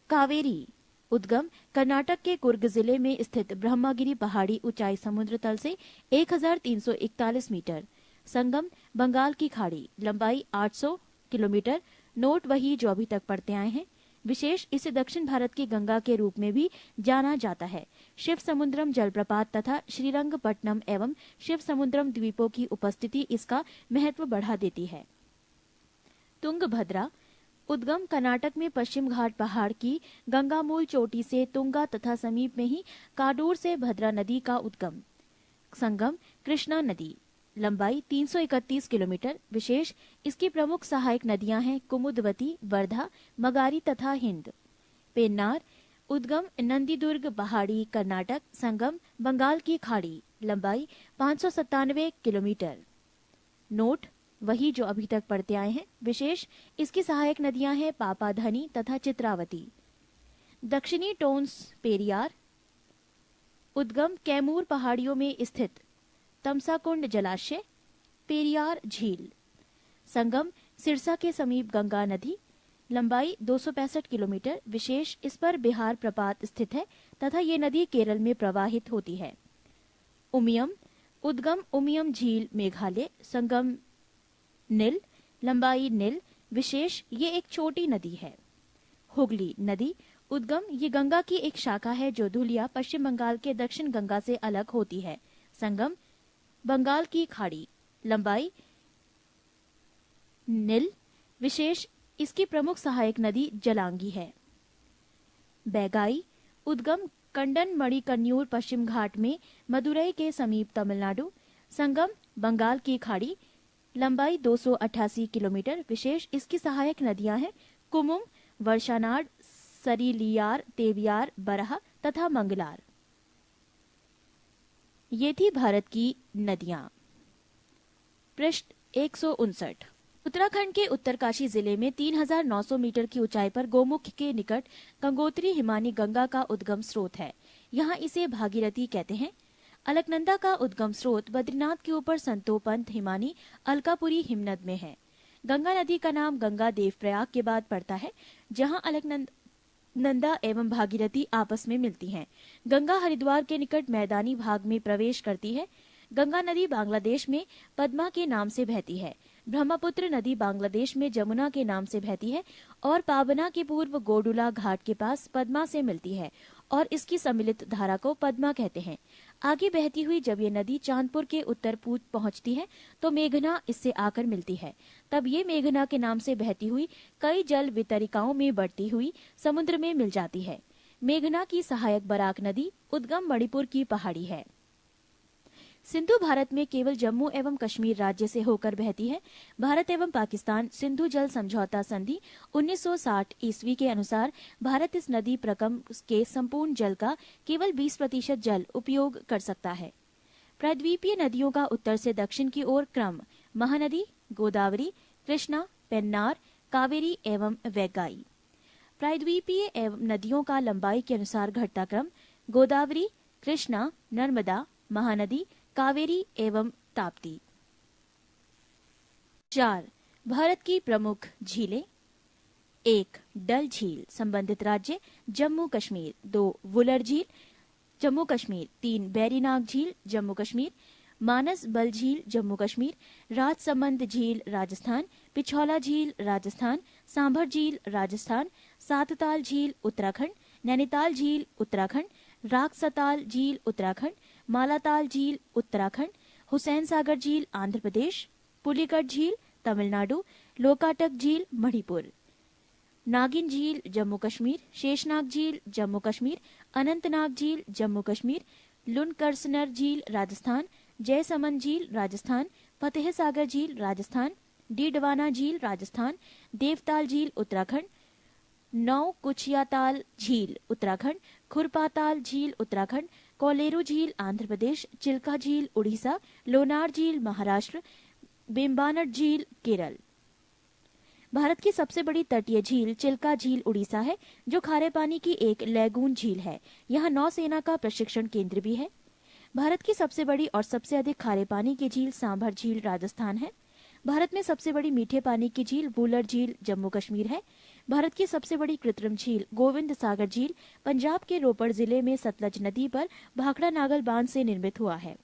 Speaker 1: कावेरी, उद्गम कर्नाटक के कुर्ग जिले में स्थित ब्रह्मगिरी पहाड़ी, ऊंचाई समुद्र तल से 1341 मीटर। संगम बंगाल की खाड़ी, लंबाई 800 किलोमीटर। नोट वही जो अभी तक पढ़ते आए हैं। विशेष, इसे दक्षिण भारत की गंगा के रूप में भी जाना जाता है। शिव समुद्रम जलप्रपात तथा श्रीरंगपट्टनम एवं शिव समुद्रम द्वीपों की उपस्थिति इसका महत्व बढ़ा देती है। तुंगभद्रा उद्गम कर्नाटक में पश्चिम घाट पहाड़ की गंगामूल चोटी से तुंगा तथा समीप में ही काडूर से भद्रा नदी का उद्गम। संगम कृष्णा नदी, लंबाई 331 किलोमीटर। विशेष, इसकी प्रमुख सहायक नदियां हैं कुमुदवती, वर्धा, मगारी तथा हिंद। पेन्नार उद्गम नंदीदुर्ग पहाड़ी, कर्नाटक। संगम बंगाल की खाड़ी, लंबाई 597 किलोमीटर। नोट वही जो अभी तक पढ़ते आए हैं। विशेष, इसकी सहायक नदियां हैं पापाधनी तथा चित्रावती। दक्षिणी टोन्स पेरियार उद्गम कैमूर पहाड़ियों में स्थित तमसाकुंड जलाशय, पेरियार झील। संगम सिरसा के समीप गंगा नदी, लंबाई 265 किलोमीटर। विशेष, इस पर बिहार प्रपात स्थित है तथा ये नदी केरल में प्रवाहित होती है। उमियम उद्गम उमियम झील, मेघालय। संगम नील, लंबाई नील। विशेष, ये एक छोटी नदी है। हुगली नदी उद्गम, ये गंगा की एक शाखा है जो धुलिया, पश्चिम बंगाल के दक्षिण गंगा से अलग होती है। संगम बंगाल की खाड़ी, लंबाई नील। विशेष, इसकी प्रमुख सहायक नदी जलांगी है। बैगाई उद्गम कंडन मणिकन्यूर, पश्चिम घाट में मदुरई के समीप, तमिलनाडु। संगम बंगाल की खाड़ी, लंबाई 288 किलोमीटर। विशेष, इसकी सहायक नदियां हैं कुमुम, वर्षानाड, सरीलियार, तेवियार, बरहा तथा मंगलार। ये थी भारत की नदियां। पृष्ठ 159। उत्तराखंड के उत्तरकाशी जिले में 3900 मीटर की ऊंचाई पर गोमुख के निकट गंगोत्री हिमानी गंगा का उद्गम स्रोत है। यहाँ इसे भागीरथी कहते हैं। अलकनंदा का उद्गम स्रोत बद्रीनाथ के ऊपर संतोपंथ हिमानी अलकापुरी हिमनद में है। गंगा नदी का नाम गंगा देवप्रयाग के बाद पड़ता है, जहाँ अलकनंदा एवं भागीरथी आपस में मिलती हैं। गंगा हरिद्वार के निकट मैदानी भाग में प्रवेश करती है। गंगा नदी बांग्लादेश में पद्मा के नाम से बहती है। ब्रह्मपुत्र नदी बांग्लादेश में जमुना के नाम से बहती है और पाबना के पूर्व गोडुला घाट के पास पद्मा से मिलती है और इसकी सम्मिलित धारा को पद्मा कहते हैं। आगे बहती हुई जब ये नदी चांदपुर के उत्तर पूर्व पहुंचती है तो मेघना इससे आकर मिलती है। तब ये मेघना के नाम से बहती हुई कई जल वितरिकाओं में बढ़ती हुई समुद्र में मिल जाती है। मेघना की सहायक बराक नदी उद्गम मणिपुर की पहाड़ी है। सिंधु भारत में केवल जम्मू एवं कश्मीर राज्य से होकर बहती है। भारत एवं पाकिस्तान सिंधु जल समझौता संधि 1960 ईस्वी के अनुसार भारत इस नदी प्रकम के संपूर्ण जल का केवल 20% जल उपयोग कर सकता है। प्रायद्वीपीय नदियों का उत्तर से दक्षिण की ओर क्रम महानदी, गोदावरी, कृष्णा, पेन्नार, कावेरी एवं वैगाई। प्रायद्वीपीय एवं नदियों का लंबाई के अनुसार घटता क्रम गोदावरी, कृष्णा, नर्मदा, महानदी, कावेरी एवं ताप्ती। 4. भारत की प्रमुख झीलें। 1. डल झील, संबंधित राज्य जम्मू कश्मीर। 2. वुलर झील, जम्मू कश्मीर। 3. बैरीनाग झील, जम्मू कश्मीर। मानस बल झील, जम्मू कश्मीर। राजसमंद झील, राजस्थान। पिछौला झील, राजस्थान। सांभर झील, राजस्थान। सातताल झील, उत्तराखंड। नैनीताल झील, उत्तराखंड। रागसताल झील, उत्तराखंड। मालाताल झील, उत्तराखंड। हुसैन सागर झील, आंध्र प्रदेश। पुलिकट झील, तमिलनाडु। लोकाटक झील, मणिपुर। नागिन झील, जम्मू कश्मीर। शेषनाग झील, जम्मू कश्मीर। अनंतनाग झील, जम्मू कश्मीर। लुनकरसनर झील, राजस्थान। जयसमंद झील, राजस्थान। फतेह सागर झील, राजस्थान। डीडवाना झील, राजस्थान। देवताल झील, उत्तराखंड। नौ कुचियाताल झील, उत्तराखंड। खुरपाताल झील, उत्तराखंड। कोलेरू झील, आंध्र प्रदेश। चिल्का झील, उड़ीसा। लोनार झील, महाराष्ट्र। बेम्बानट झील, केरल। भारत की सबसे बड़ी तटीय झील चिल्का झील उड़ीसा है, जो खारे पानी की एक लैगून झील है। यहाँ नौसेना का प्रशिक्षण केंद्र भी है। भारत की सबसे बड़ी और सबसे अधिक खारे पानी की झील सांभर झील, राजस्थान है। भारत में सबसे बड़ी मीठे पानी की झील वूलर झील जम्मू कश्मीर है। भारत की सबसे बड़ी कृत्रिम झील गोविंद सागर झील पंजाब के रोपड़ जिले में सतलज नदी पर भाखड़ा नागल बांध से निर्मित हुआ है।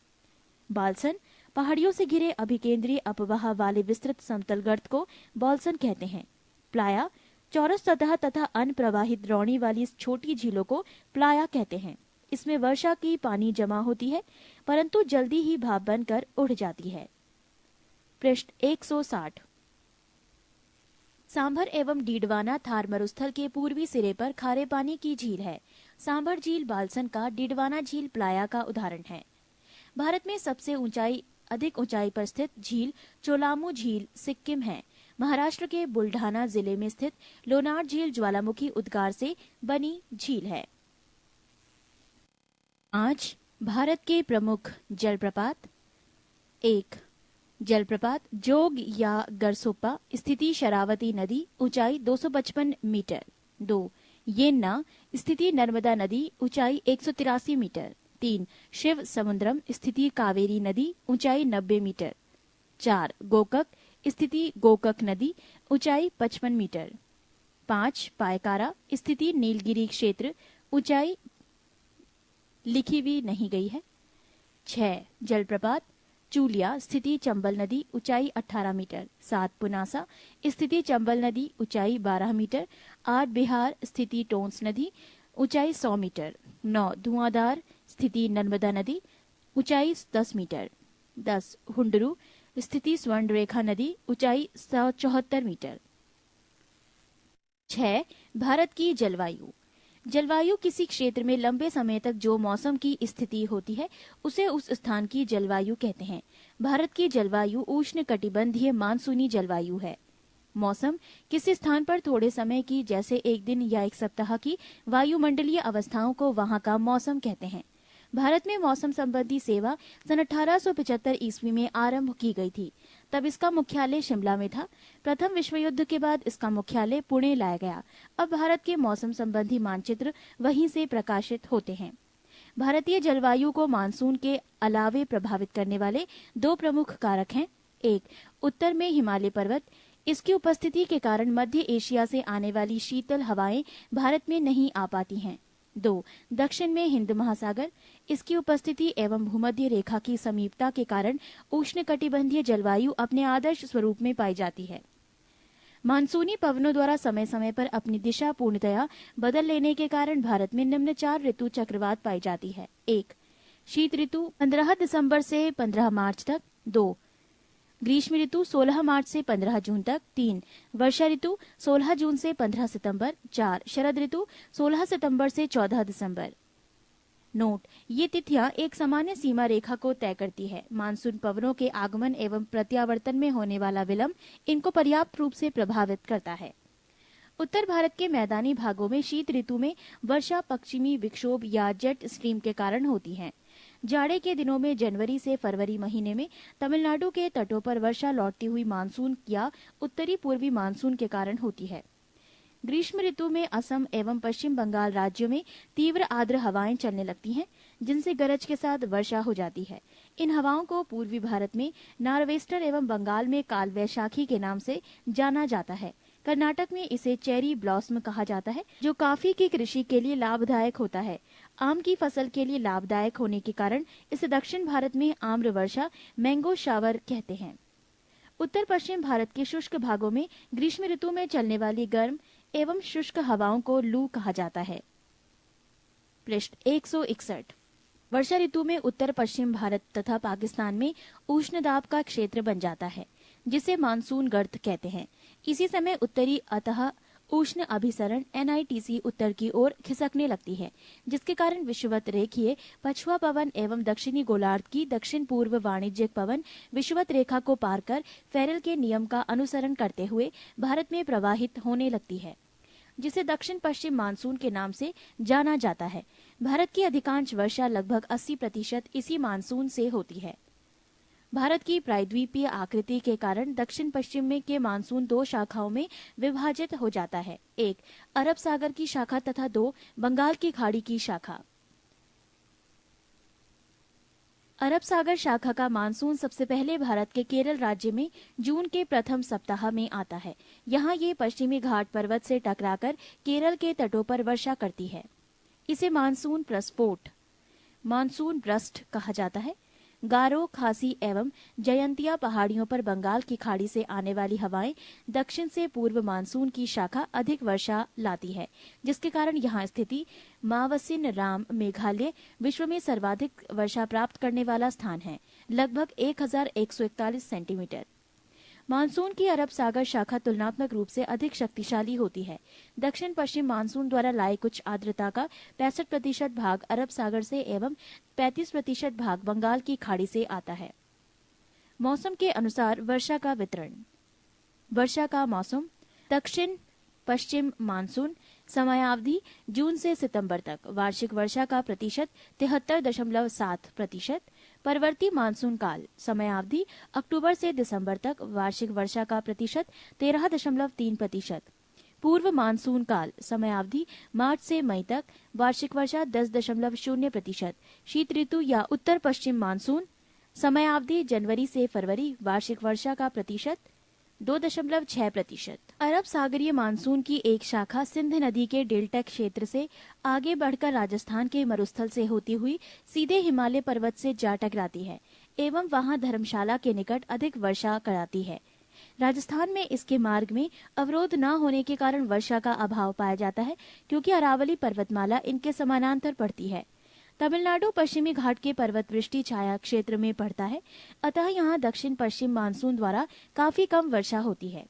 Speaker 1: बालसन पहाड़ियों से घिरे अभिकेंद्रीय अपवाह वाले विस्तृत समतल गर्त को बालसन कहते हैं। प्लाया चौरस सतह तथा अनप्रवाहित द्रोणी वाली इस छोटी झीलों को प्लाया कहते हैं। इसमें वर्षा की पानी जमा होती है परंतु जल्दी ही भाप बनकर उड़ जाती है। पृष्ठ 160। सांभर एवं डीडवाना थार मरुस्थल के पूर्वी सिरे पर खारे पानी की झील है। सांभर झील बालसन का, डीडवाना झील प्लाया का उदाहरण है। भारत में सबसे अधिक ऊंचाई पर स्थित झील चोलामू झील सिक्किम है। महाराष्ट्र के बुल्ढाना जिले में स्थित लोनार झील ज्वालामुखी उद्गार से बनी झील है। आज भारत के प्रमुख जलप्रपात। 1. जलप्रपात जोग या गरसोप्पा, स्थिति शरावती नदी, ऊंचाई 255 मीटर। 2. येन्ना, स्थिति नर्मदा नदी, ऊंचाई 183 मीटर। 3. शिव समुद्रम, स्थिति कावेरी नदी, ऊंचाई 90 मीटर। 4. गोकक, स्थिति गोकक नदी, ऊंचाई 55 मीटर। 5. पायकारा, स्थिति नीलगिरी क्षेत्र, ऊंचाई लिखी हुई नहीं गई है। 6. जलप्रपात चूलिया, स्थिति चंबल नदी, ऊंचाई 18 मीटर। 7. पुनासा, स्थिति चंबल नदी, ऊंचाई 12 मीटर। 8. बिहार, स्थिति टोंस नदी, ऊंचाई 100 मीटर। 9. धुआंधार, स्थिति नर्मदा नदी, ऊंचाई 10 मीटर। 10. हुंडरू, स्थिति स्वर्ण रेखा नदी, ऊंचाई 174 मीटर। 6. भारत की जलवायु। जलवायु किसी क्षेत्र में लंबे समय तक जो मौसम की स्थिति होती है उसे उस स्थान की जलवायु कहते हैं। भारत की जलवायु उष्णकटिबंधीय मानसूनी जलवायु है। मौसम किसी स्थान पर थोड़े समय की, जैसे एक दिन या एक सप्ताह की वायुमंडलीय अवस्थाओं को वहां का मौसम कहते हैं। भारत में मौसम संबंधी सेवा सन 1875 ईस्वी में आरंभ की गई थी। तब इसका मुख्यालय शिमला में था। प्रथम विश्व युद्ध के बाद इसका मुख्यालय पुणे लाया गया। अब भारत के मौसम संबंधी मानचित्र वहीं से प्रकाशित होते हैं। भारतीय जलवायु को मानसून के अलावे प्रभावित करने वाले 2 प्रमुख कारक हैं। 1. उत्तर में हिमालय पर्वत, इसकी उपस्थिति के कारण मध्य एशिया से आने वाली शीतल हवाएं भारत में नहीं आ पाती हैं। 2. दक्षिण में हिंद महासागर, इसकी उपस्थिति एवं भूमध्य रेखा की समीपता के कारण उष्णकटिबंधीय जलवायु अपने आदर्श स्वरूप में पाई जाती है। मानसूनी पवनों द्वारा समय समय पर अपनी दिशा पूर्णतया बदल लेने के कारण भारत में निम्न 4 ऋतु चक्रवात पाई जाती है। 1. शीत ऋतु 15 दिसंबर से 15 मार्च तक। 2. ग्रीष्म ऋतु 16 मार्च से 15 जून तक। 3. वर्षा ऋतु 16 जून से 15 सितंबर। 4. शरद ऋतु 16 सितंबर से 14 दिसंबर। नोट, ये तिथियां एक सामान्य सीमा रेखा को तय करती है। मानसून पवनों के आगमन एवं प्रत्यावर्तन में होने वाला विलंब इनको पर्याप्त रूप से प्रभावित करता है। उत्तर भारत के मैदानी भागों में शीत ऋतु में वर्षा पश्चिमी विक्षोभ या जेट स्ट्रीम के कारण होती है। जाड़े के दिनों में जनवरी से फरवरी महीने में तमिलनाडु के तटों पर वर्षा लौटती हुई मानसून या उत्तरी पूर्वी मानसून के कारण होती है। ग्रीष्म ऋतु में असम एवं पश्चिम बंगाल राज्यों में तीव्र आर्द्र हवाएं चलने लगती हैं, जिनसे गरज के साथ वर्षा हो जाती है। इन हवाओं को पूर्वी भारत में नॉर्वेस्टर एवं बंगाल में काल वैशाखी के नाम से जाना जाता है। कर्नाटक में इसे चेरी ब्लॉसम कहा जाता है, जो कॉफी की कृषि के लिए लाभदायक होता है। आम की फसल के लिए लाभदायक होने के कारण इसे दक्षिण भारत में आम्र वर्षा मैंगो शावर कहते हैं। उत्तर पश्चिम भारत के शुष्क भागों में ग्रीष्म ऋतु में चलने वाली गर्म एवं शुष्क हवाओं को लू कहा जाता है। पृष्ठ 161। वर्षा ऋतु में उत्तर पश्चिम भारत तथा पाकिस्तान में उष्ण दाब का क्षेत्र बन जाता है, जिसे मानसून गर्त कहते हैं। इसी समय उत्तरी अतः उष्ण अभिसरण NITC उत्तर की ओर खिसकने लगती है, जिसके कारण विषुवत रेखीय पछुआ पवन एवं दक्षिणी गोलार्ध की दक्षिण पूर्व वाणिज्यिक पवन विषुवत रेखा को पार कर फेरल के नियम का अनुसरण करते हुए भारत में प्रवाहित होने लगती है, जिसे दक्षिण पश्चिम मानसून के नाम से जाना जाता है। भारत की अधिकांश वर्षा लगभग 80% इसी मानसून से होती है। भारत की प्रायद्वीपीय आकृति के कारण दक्षिण पश्चिम में के मानसून 2 शाखाओं में विभाजित हो जाता है। 1. अरब सागर की शाखा तथा 2. बंगाल की खाड़ी की शाखा। अरब सागर शाखा का मानसून सबसे पहले भारत के केरल राज्य में जून के प्रथम सप्ताह में आता है। यहाँ ये पश्चिमी घाट पर्वत से टकराकर केरल के तटों पर वर्षा करती है। इसे मानसून प्रस्फोट, मानसून ब्रस्ट कहा जाता है। गारो, खासी एवं जयंतिया पहाड़ियों पर बंगाल की खाड़ी से आने वाली हवाएं दक्षिण से पूर्व मानसून की शाखा अधिक वर्षा लाती है, जिसके कारण यहाँ स्थिति मावसिन राम मेघालय विश्व में सर्वाधिक वर्षा प्राप्त करने वाला स्थान है, लगभग 1141 सेंटीमीटर। मानसून की अरब सागर शाखा तुलनात्मक रूप से अधिक शक्तिशाली होती है। दक्षिण पश्चिम मानसून द्वारा लाए कुछ आर्द्रता का 65% भाग अरब सागर से एवं 35% भाग बंगाल की खाड़ी से आता है। मौसम के अनुसार वर्षा का वितरण। वर्षा का मौसम। दक्षिण पश्चिम मानसून समयावधि जून से सितंबर तक, वार्षिक वर्षा का प्रतिशत 73.7%। परवर्ती मानसून काल समयावधि अक्टूबर से दिसंबर तक, वार्षिक वर्षा का प्रतिशत 13.3%। पूर्व मानसून काल समयावधि मार्च से मई तक, वार्षिक वर्षा 10.0%। शीत ऋतु या उत्तर पश्चिम मानसून समयावधि जनवरी से फरवरी, वार्षिक वर्षा का प्रतिशत 2.6%। अरब सागरीय मानसून की एक शाखा सिंध नदी के डेल्टा क्षेत्र से आगे बढ़कर राजस्थान के मरुस्थल से होती हुई सीधे हिमालय पर्वत से जा टकराती है एवं वहां धर्मशाला के निकट अधिक वर्षा कराती है। राजस्थान में इसके मार्ग में अवरोध न होने के कारण वर्षा का अभाव पाया जाता है, क्योंकि अरावली पर्वतमाला इनके समानांतर पड़ती है। तमिलनाडु पश्चिमी घाट के पर्वत वृष्टि छाया क्षेत्र में पड़ता है, अतः यहाँ दक्षिण पश्चिम मानसून द्वारा काफी कम वर्षा होती है।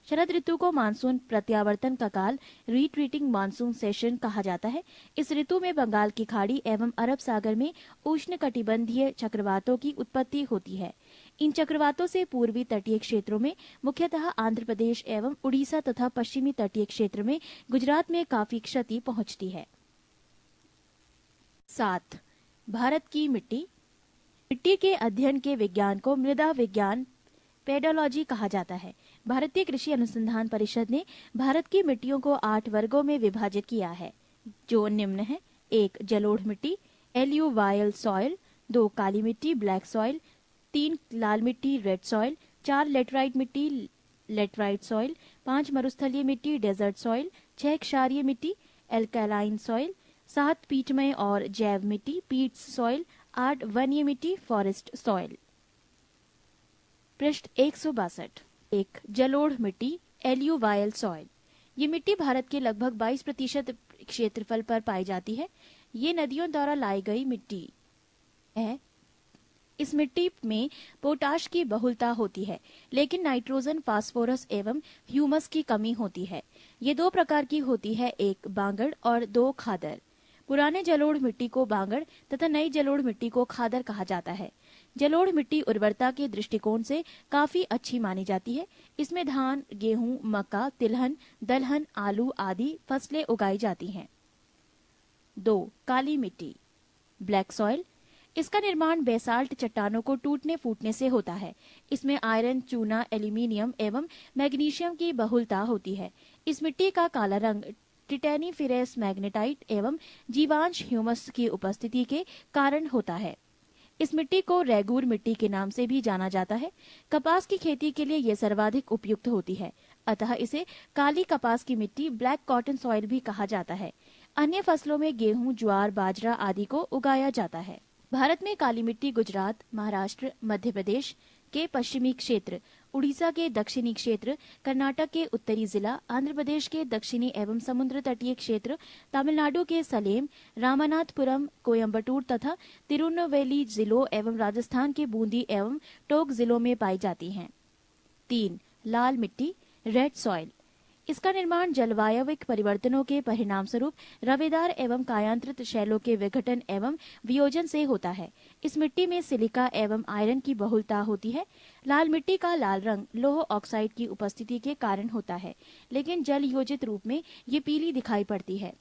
Speaker 1: शरद ऋतु को मानसून प्रत्यावर्तन का काल, रिट्रीटिंग मानसून सेशन कहा जाता है। इस ऋतु में बंगाल की खाड़ी एवं अरब सागर में उष्णकटिबंधीय चक्रवातों की उत्पत्ति होती है। इन चक्रवातों से पूर्वी तटीय क्षेत्रों में, मुख्यतः आंध्र प्रदेश एवं उड़ीसा तथा पश्चिमी तटीय क्षेत्र में गुजरात में काफी क्षति पहुंचती है। 7. भारत की मिट्टी। मिट्टी के अध्ययन के विज्ञान को मृदा विज्ञान, पेडोलॉजी कहा जाता है। भारतीय कृषि अनुसंधान परिषद ने भारत की मिट्टियों को 8 वर्गों में विभाजित किया है, जो निम्न है। 1. जलोढ़ मिट्टी, एल्यूवायल सॉइल। 2. काली मिट्टी, ब्लैक सॉइल। 3. लाल मिट्टी, रेड सॉइल। 4. लेटराइट मिट्टी, लेटराइट सॉइल। 5. मरुस्थलीय मिट्टी, डेजर्ट सॉइल। 6. क्षारीय मिट्टी, एल्कालाइन सॉइल। 7. पीटमय और जैव मिट्टी, पीट्स सॉइल। 8. वन्य मिट्टी, फॉरेस्ट सॉइल। पृष्ठ 162। 1. जलोढ़ मिट्टी, एल्यूवायल सॉइल। ये मिट्टी भारत के लगभग 22% क्षेत्रफल पर पाई जाती है। ये नदियों द्वारा लाई गई मिट्टी है। इस मिट्टी में पोटाश की बहुलता होती है, लेकिन नाइट्रोजन, फास्फोरस एवं ह्यूमस की कमी होती है। ये 2 प्रकार की होती है, एक बांगड़ और 2 खादर। पुराने जलोढ़ मिट्टी को बांगड़ तथा नई जलोढ़ मिट्टी को खादर कहा जाता है। जलोढ़ मिट्टी उर्वरता के दृष्टिकोण से काफी अच्छी मानी जाती है। इसमें धान, गेहूं, मक्का, तिलहन, दलहन, आलू आदि फसलें उगाई जाती हैं। 2. काली मिट्टी, ब्लैक सॉइल। इसका निर्माण बेसाल्ट चट्टानों को टूटने फूटने से होता है। इसमें आयरन, चूना, एल्यूमिनियम एवं मैग्नीशियम की बहुलता होती है। इस मिट्टी का काला रंग टिटेनिफेरस मैग्नेटाइट एवं जीवांश ह्यूमस की उपस्थिति के कारण होता है। इस मिट्टी को रेगूर मिट्टी के नाम से भी जाना जाता है। कपास की खेती के लिए यह सर्वाधिक उपयुक्त होती है, अतः इसे काली कपास की मिट्टी, ब्लैक कॉटन सॉइल भी कहा जाता है। अन्य फसलों में गेहूं, ज्वार, बाजरा आदि को उगाया जाता है। भारत में काली मिट्टी गुजरात, महाराष्ट्र, मध्य प्रदेश के पश्चिमी क्षेत्र, उड़ीसा के दक्षिणी क्षेत्र, कर्नाटक के उत्तरी जिला, आंध्र प्रदेश के दक्षिणी एवं समुद्र तटीय क्षेत्र, तमिलनाडु के सलेम, रामनाथपुरम, कोयम्बटूर तथा तिरुनेलवेली जिलों एवं राजस्थान के बूंदी एवं टोंक जिलों में पाई जाती हैं। 3. लाल मिट्टी, रेड सॉइल। इसका निर्माण जलवायविक परिवर्तनों के परिणाम स्वरूप रवेदार एवं कायांत्रित शैलों के विघटन एवं वियोजन से होता है। इस मिट्टी में सिलिका एवं आयरन की बहुलता होती है। लाल मिट्टी का लाल रंग लौह ऑक्साइड की उपस्थिति के कारण होता है, लेकिन जल योजित रूप में ये पीली दिखाई पड़ती है।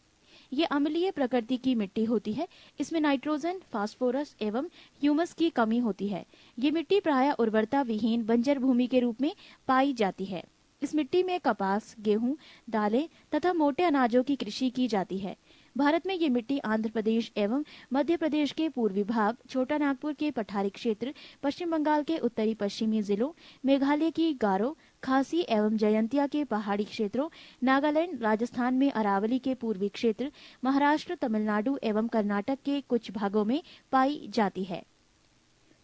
Speaker 1: ये अम्लीय प्रकृति की मिट्टी होती है। इसमें नाइट्रोजन, फास्फोरस एवं ह्यूमस की कमी होती है। ये मिट्टी प्रायः उर्वरता विहीन बंजर भूमि के रूप में पाई जाती है। इस मिट्टी में कपास, गेहूं, दालें तथा मोटे अनाजों की कृषि की जाती है। भारत में ये मिट्टी आंध्र प्रदेश एवं मध्य प्रदेश के पूर्वी भाग, छोटा नागपुर के पठारी क्षेत्र, पश्चिम बंगाल के उत्तरी पश्चिमी जिलों, मेघालय की गारो, खासी एवं जयंतिया के पहाड़ी क्षेत्रों, नागालैंड, राजस्थान में अरावली के पूर्वी क्षेत्र, महाराष्ट्र, तमिलनाडु एवं कर्नाटक के कुछ भागों में पाई जाती है।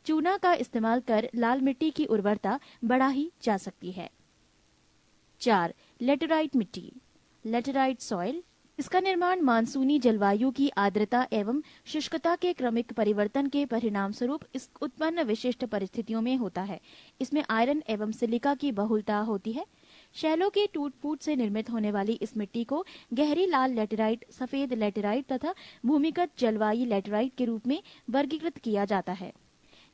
Speaker 1: चूना का इस्तेमाल कर लाल मिट्टी की उर्वरता बढ़ाई जा सकती है। 4. लेटेराइट मिट्टी, लेटेराइट सॉइल। इसका निर्माण मानसूनी जलवायु की आर्द्रता एवं शुष्कता के क्रमिक परिवर्तन के परिणाम स्वरूप इस उत्पन्न विशिष्ट परिस्थितियों में होता है। इसमें आयरन एवं सिलिका की बहुलता होती है। शैलों के टूट फूट से निर्मित होने वाली इस मिट्टी को गहरी लाल लेटेराइट, सफेद लेटेराइट तथा भूमिगत जलवायु लेटेराइट के रूप में वर्गीकृत किया जाता है।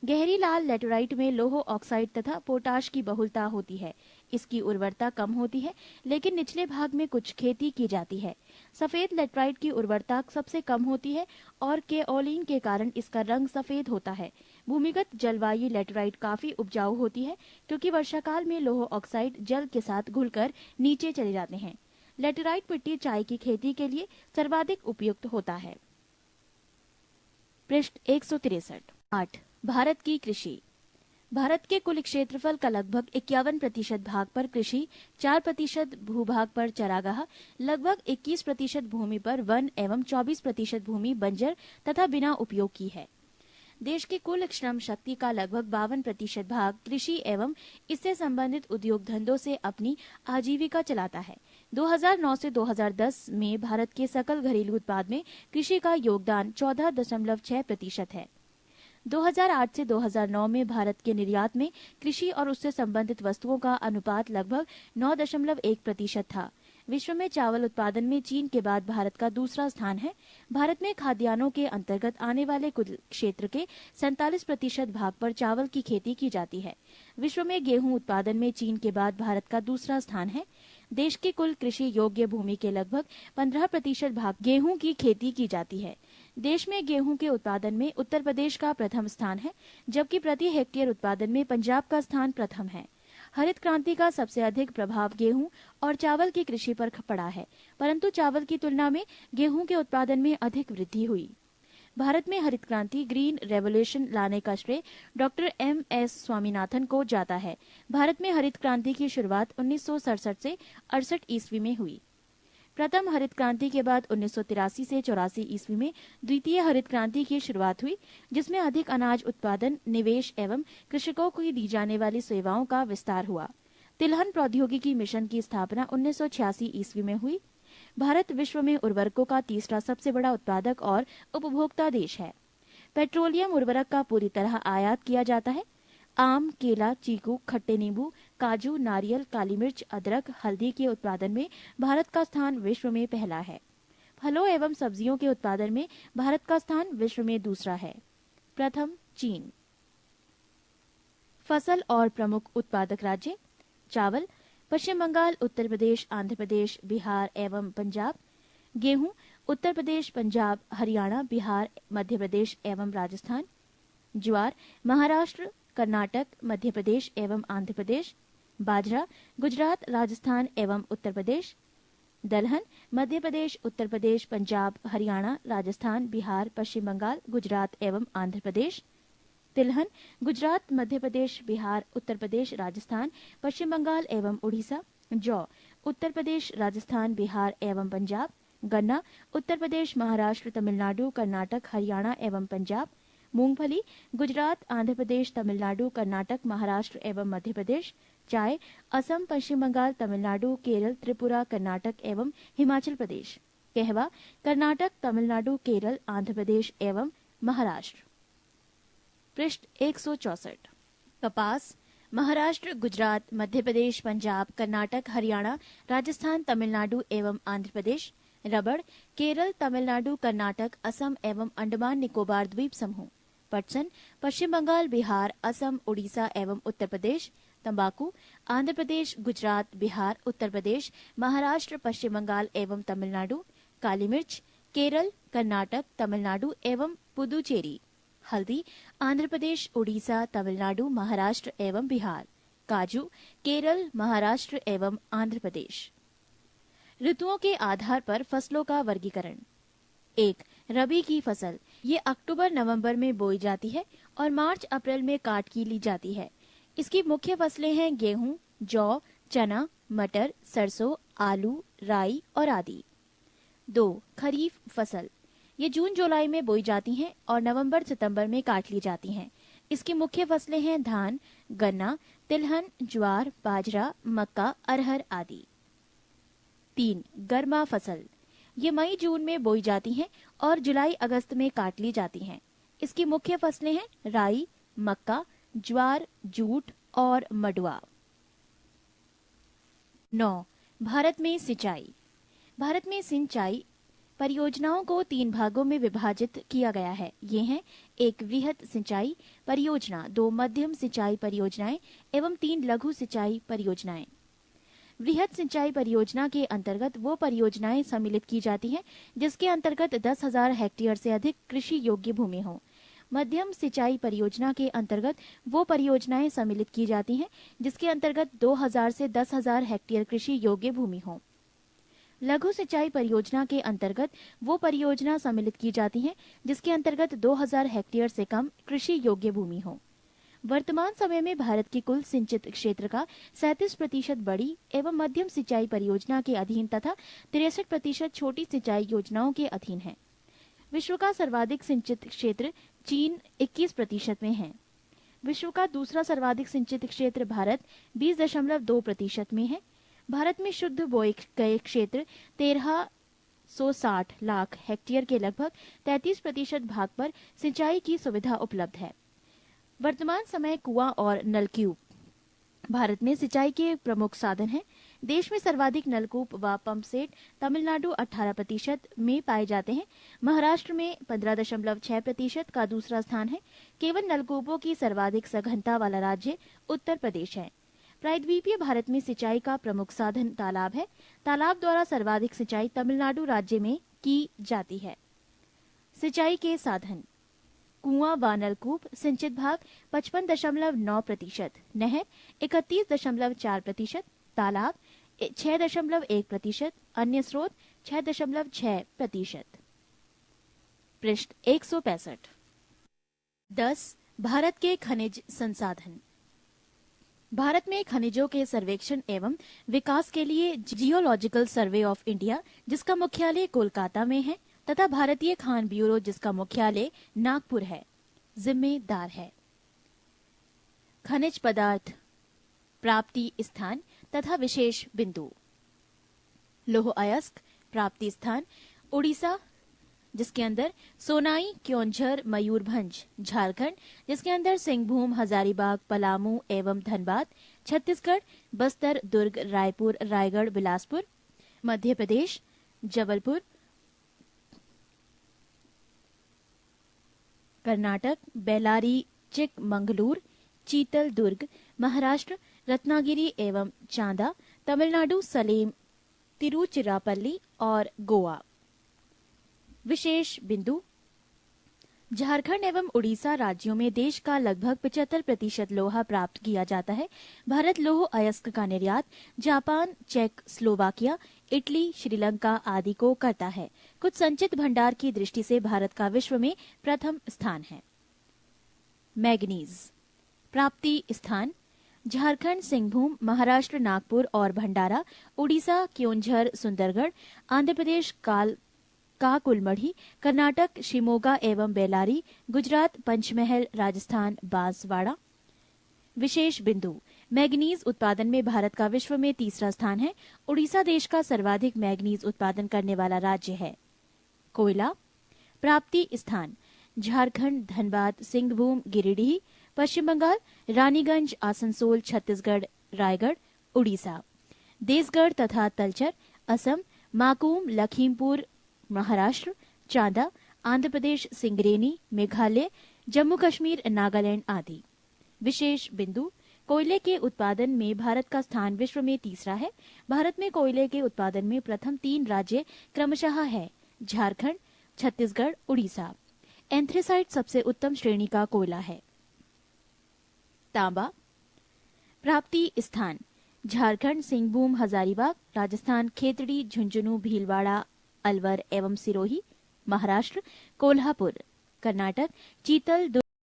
Speaker 1: गहरी लाल लेटेराइट में लौह ऑक्साइड तथा पोटाश की बहुलता होती है। इसकी उर्वरता कम होती है, लेकिन निचले भाग में कुछ खेती की जाती है। सफेद लेटेराइट की उर्वरता सबसे कम होती है और केओलिन के कारण इसका रंग सफेद होता है। भूमिगत जलवायु लेटेराइट काफी उपजाऊ होती है, क्योंकि वर्षाकाल में लौह ऑक्साइड जल के साथ घुलकर नीचे चले जाते हैं। लेटेराइट मिट्टी चाय की खेती के लिए सर्वाधिक उपयुक्त होता है। पृष्ठ 163। 8. भारत की कृषि। भारत के कुल क्षेत्रफल का लगभग 51% भाग पर कृषि, 4% भूभाग पर चरागाह, लगभग 21% भूमि पर वन एवं 24% भूमि बंजर तथा बिना उपयोग की है। देश की कुल श्रम शक्ति का लगभग 52% भाग कृषि एवं इससे संबंधित उद्योग धंधों से अपनी आजीविका चलाता है। 2009 से 2010 में भारत के सकल घरेलू उत्पाद में कृषि का योगदान 14.6% है। 2008 से 2009 में भारत के निर्यात में कृषि और उससे संबंधित वस्तुओं का अनुपात लगभग 9.1% था। विश्व में चावल उत्पादन में चीन के बाद भारत का दूसरा स्थान है। भारत में खाद्यान्नों के अंतर्गत आने वाले कुल क्षेत्र के 47% भाग पर चावल की खेती की जाती है। विश्व में गेहूं उत्पादन में चीन के बाद भारत का दूसरा स्थान है। देश की कुल कृषि योग्य भूमि के लगभग 15% भाग गेहूं की खेती की जाती है। देश में गेहूं के उत्पादन में उत्तर प्रदेश का प्रथम स्थान है, जबकि प्रति हेक्टेयर उत्पादन में पंजाब का स्थान प्रथम है। हरित क्रांति का सबसे अधिक प्रभाव गेहूं और चावल की कृषि पर पड़ा है, परंतु चावल की तुलना में गेहूं के उत्पादन में अधिक वृद्धि हुई। भारत में हरित क्रांति, ग्रीन रेवोल्यूशन लाने का श्रेय डॉक्टर M.S. स्वामीनाथन को जाता है। भारत में हरित क्रांति की शुरुआत 1967 से 68 ईस्वी में हुई। प्रथम हरित क्रांति के बाद 1983 से 84 ईस्वी में द्वितीय हरित क्रांति की शुरुआत हुई, जिसमें अधिक अनाज उत्पादन, निवेश एवं कृषकों को दी जाने वाली सेवाओं का विस्तार हुआ। तिलहन प्रौद्योगिकी मिशन की स्थापना 1986 ईस्वी में हुई। भारत विश्व में उर्वरकों का तीसरा सबसे बड़ा उत्पादक और उपभोक्ता देश है। पेट्रोलियम उर्वरक का पूरी तरह आयात किया जाता है। आम, केला, चीकू, खट्टे नींबू, काजू, नारियल, काली मिर्च, अदरक, हल्दी के उत्पादन में भारत का स्थान विश्व में पहला है। फलों एवं सब्जियों के उत्पादन में भारत का स्थान विश्व में दूसरा है। प्रथम चीन। फसल और प्रमुख उत्पादक राज्य। चावल पश्चिम बंगाल, उत्तर प्रदेश, आंध्र प्रदेश, बिहार एवं पंजाब। गेहूं उत्तर प्रदेश, पंजाब, हरियाणा, बिहार, मध्य प्रदेश एवं राजस्थान। ज्वार महाराष्ट्र, कर्नाटक, मध्य प्रदेश एवं आंध्र प्रदेश। बाजरा गुजरात, राजस्थान एवं उत्तर प्रदेश। दलहन मध्य प्रदेश, उत्तर प्रदेश, पंजाब, हरियाणा, राजस्थान, बिहार, पश्चिम बंगाल, गुजरात एवं आंध्र प्रदेश। तिलहन गुजरात, मध्य प्रदेश, बिहार, उत्तर प्रदेश, राजस्थान, पश्चिम बंगाल एवं उड़ीसा। जौ उत्तर प्रदेश, राजस्थान, बिहार एवं पंजाब। गन्ना उत्तर प्रदेश, महाराष्ट्र, तमिलनाडु, कर्नाटक, हरियाणा एवं पंजाब। मूंगफली गुजरात, आंध्र प्रदेश, तमिलनाडु, कर्नाटक, महाराष्ट्र एवं मध्य प्रदेश। चाय असम, पश्चिम बंगाल, तमिलनाडु, केरल, त्रिपुरा, कर्नाटक एवं हिमाचल प्रदेश। कहवा कर्नाटक, तमिलनाडु, केरल, आंध्र प्रदेश एवं महाराष्ट्र। पृष्ठ 164। कपास महाराष्ट्र, गुजरात, मध्य प्रदेश, पंजाब, कर्नाटक, हरियाणा, राजस्थान, तमिलनाडु एवं आंध्र प्रदेश। रबड़ केरल, तमिलनाडु, कर्नाटक, असम एवं अंडमान निकोबार द्वीप समूह। पटसन पश्चिम बंगाल, बिहार, असम, उड़ीसा एवं उत्तर प्रदेश। तंबाकू आंध्र प्रदेश, गुजरात, बिहार, उत्तर प्रदेश, महाराष्ट्र, पश्चिम बंगाल एवं तमिलनाडु। काली मिर्च केरल, कर्नाटक, तमिलनाडु एवं पुदुचेरी। हल्दी आंध्र प्रदेश, उड़ीसा, तमिलनाडु, महाराष्ट्र एवं बिहार। काजू केरल, महाराष्ट्र एवं आंध्र प्रदेश। ऋतुओं के आधार पर फसलों का वर्गीकरण। एक, रबी की फसल। ये अक्टूबर नवंबर में बोई जाती है और मार्च अप्रैल में काट की ली जाती है। इसकी मुख्य फसलें हैं गेहूं, जौ, चना, मटर, सरसों, आलू, राई और आदि। 2, खरीफ फसल। ये जून जुलाई में बोई जाती हैं और नवंबर सितंबर में काट ली जाती हैं। इसकी मुख्य फसलें हैं धान, गन्ना, तिलहन, ज्वार, बाजरा, मक्का, अरहर आदि। 3, गर्मा फसल। ये मई जून में बोई जाती हैं और जुलाई अगस्त में काट ली जाती हैं। इसकी मुख्य फसलें हैं राई, मक्का, ज्वार, जूट और मडुआ। 9, भारत में सिंचाई। भारत में सिंचाई परियोजनाओं को 3 भागों में विभाजित किया गया है। ये हैं 1 वृहद सिंचाई परियोजना, 2 मध्यम सिंचाई परियोजनाएं एवं 3 लघु सिंचाई परियोजनाएं। वृहद सिंचाई परियोजना के अंतर्गत वो परियोजनाएं सम्मिलित की जाती हैं जिसके अंतर्गत 10,000 हेक्टेयर से अधिक कृषि योग्य भूमि हो। मध्यम सिंचाई परियोजना के अंतर्गत वो परियोजनाएं सम्मिलित की जाती हैं जिसके अंतर्गत 2,000 से 10,000 हेक्टेयर कृषि योग्य भूमि हो। लघु सिंचाई परियोजना के अंतर्गत वो परियोजना सम्मिलित की जाती हैं जिसके अंतर्गत 2,000 हेक्टेयर से कम कृषि योग्य भूमि हो। वर्तमान समय में भारत के कुल सिंचित क्षेत्र का 37% बड़ी एवं मध्यम सिंचाई परियोजना के अधीन तथा 63% छोटी सिंचाई योजनाओं के अधीन है। विश्व का सर्वाधिक सिंचित क्षेत्र चीन 21% में है। विश्व का दूसरा सर्वाधिक सिंचित क्षेत्र भारत 20.2% में है। भारत में शुद्ध बोए गए क्षेत्र 1360 लाख हेक्टेयर के लगभग 33% भाग पर सिंचाई की सुविधा उपलब्ध है। वर्तमान समय कुआं और नलकूप भारत में सिंचाई के प्रमुख साधन हैं। देश में सर्वाधिक नलकूप व पंप सेट तमिलनाडु 18% में पाए जाते हैं। महाराष्ट्र में 15.6% का दूसरा स्थान है। केवल नलकूपों की सर्वाधिक सघनता वाला राज्य उत्तर प्रदेश है। प्रायद्वीपीय भारत में सिंचाई का प्रमुख साधन तालाब है। तालाब द्वारा सर्वाधिक सिंचाई तमिलनाडु राज्य में की जाती है। सिंचाई के साधन कुआं व नलकूप सिंचित भाग 55.9%, नहर 31.4%, तालाब 6.1%, अन्य स्रोत 6.6%। पृष्ठ 165। 10, भारत के खनिज संसाधन। भारत में खनिजों के सर्वेक्षण एवं विकास के लिए जियोलॉजिकल सर्वे ऑफ इंडिया, जिसका मुख्यालय कोलकाता में है, तथा भारतीय खान ब्यूरो, जिसका मुख्यालय नागपुर है, जिम्मेदार है। खनिज पदार्थ प्राप्ति स्थान तथा विशेष बिंदु। लौह अयस्क प्राप्ति स्थान उड़ीसा, जिसके अंदर सोनाई, क्योंझर, मयूरभंज, झारखंड, जिसके अंदर सिंहभूम, हजारीबाग, पलामू एवं धनबाद, छत्तीसगढ़, बस्तर, दुर्ग, रायपुर, रायगढ़, बिलासपुर, मध्य प्रदेश, जबलपुर, कर्नाटक, बेलारी, चिकमंगलूर, चीतल, दुर्ग, महाराष्ट्र, रत्नागिरी एवं चांदा, तमिलनाडु, सलेम, तिरुचिरापल्ली और गोवा। विशेष बिंदु झारखंड एवं उड़ीसा राज्यों में देश का लगभग 75% लोहा प्राप्त किया जाता है। भारत लौह अयस्क का निर्यात जापान, चेक, स्लोवाकिया, इटली, श्रीलंका आदि को करता है। कुछ संचित भंडार की दृष्टि से भारत का विश्व में प्रथम स्थान है। मैग्नीज प्राप्ति स्थान झारखंड, सिंहभूम, महाराष्ट्र, नागपुर और भंडारा, उड़ीसा, क्योंझर, सुंदरगढ़, आंध्र प्रदेश, काकुलमढ़ी, कर्नाटक, शिमोगा एवं बेलारी, गुजरात, पंचमहल, राजस्थान, बांसवाड़ा। विशेष बिंदु मैग्नीज उत्पादन में भारत का विश्व में तीसरा स्थान है। उड़ीसा देश का सर्वाधिक मैग्नीज उत्पादन करने वाला राज्य है। कोयला प्राप्ति स्थान झारखंड, धनबाद, सिंहभूम, गिरिडीह, पश्चिम बंगाल, रानीगंज, आसनसोल, छत्तीसगढ़, रायगढ़, उड़ीसा, देसगढ़ तथा तलचर, असम, माकूम, लखीमपुर, महाराष्ट्र, चांदा, आंध्र प्रदेश, सिंगरेनी, मेघालय, जम्मू कश्मीर, नागालैंड आदि। विशेष बिंदु कोयले के उत्पादन में भारत का स्थान विश्व में तीसरा है। भारत में कोयले के उत्पादन में प्रथम 3 राज्य क्रमशः है झारखंड, छत्तीसगढ़, उड़ीसा। एंथ्रेसाइट सबसे उत्तम श्रेणी का कोयला है। तांबा प्राप्ति स्थान झारखंड, सिंहभूम, हजारीबाग, राजस्थान, खेतड़ी, झुंझुनू, भीलवाड़ा, अलवर एवं सिरोही, महाराष्ट्र कोल्हापुर, कर्नाटक चीतल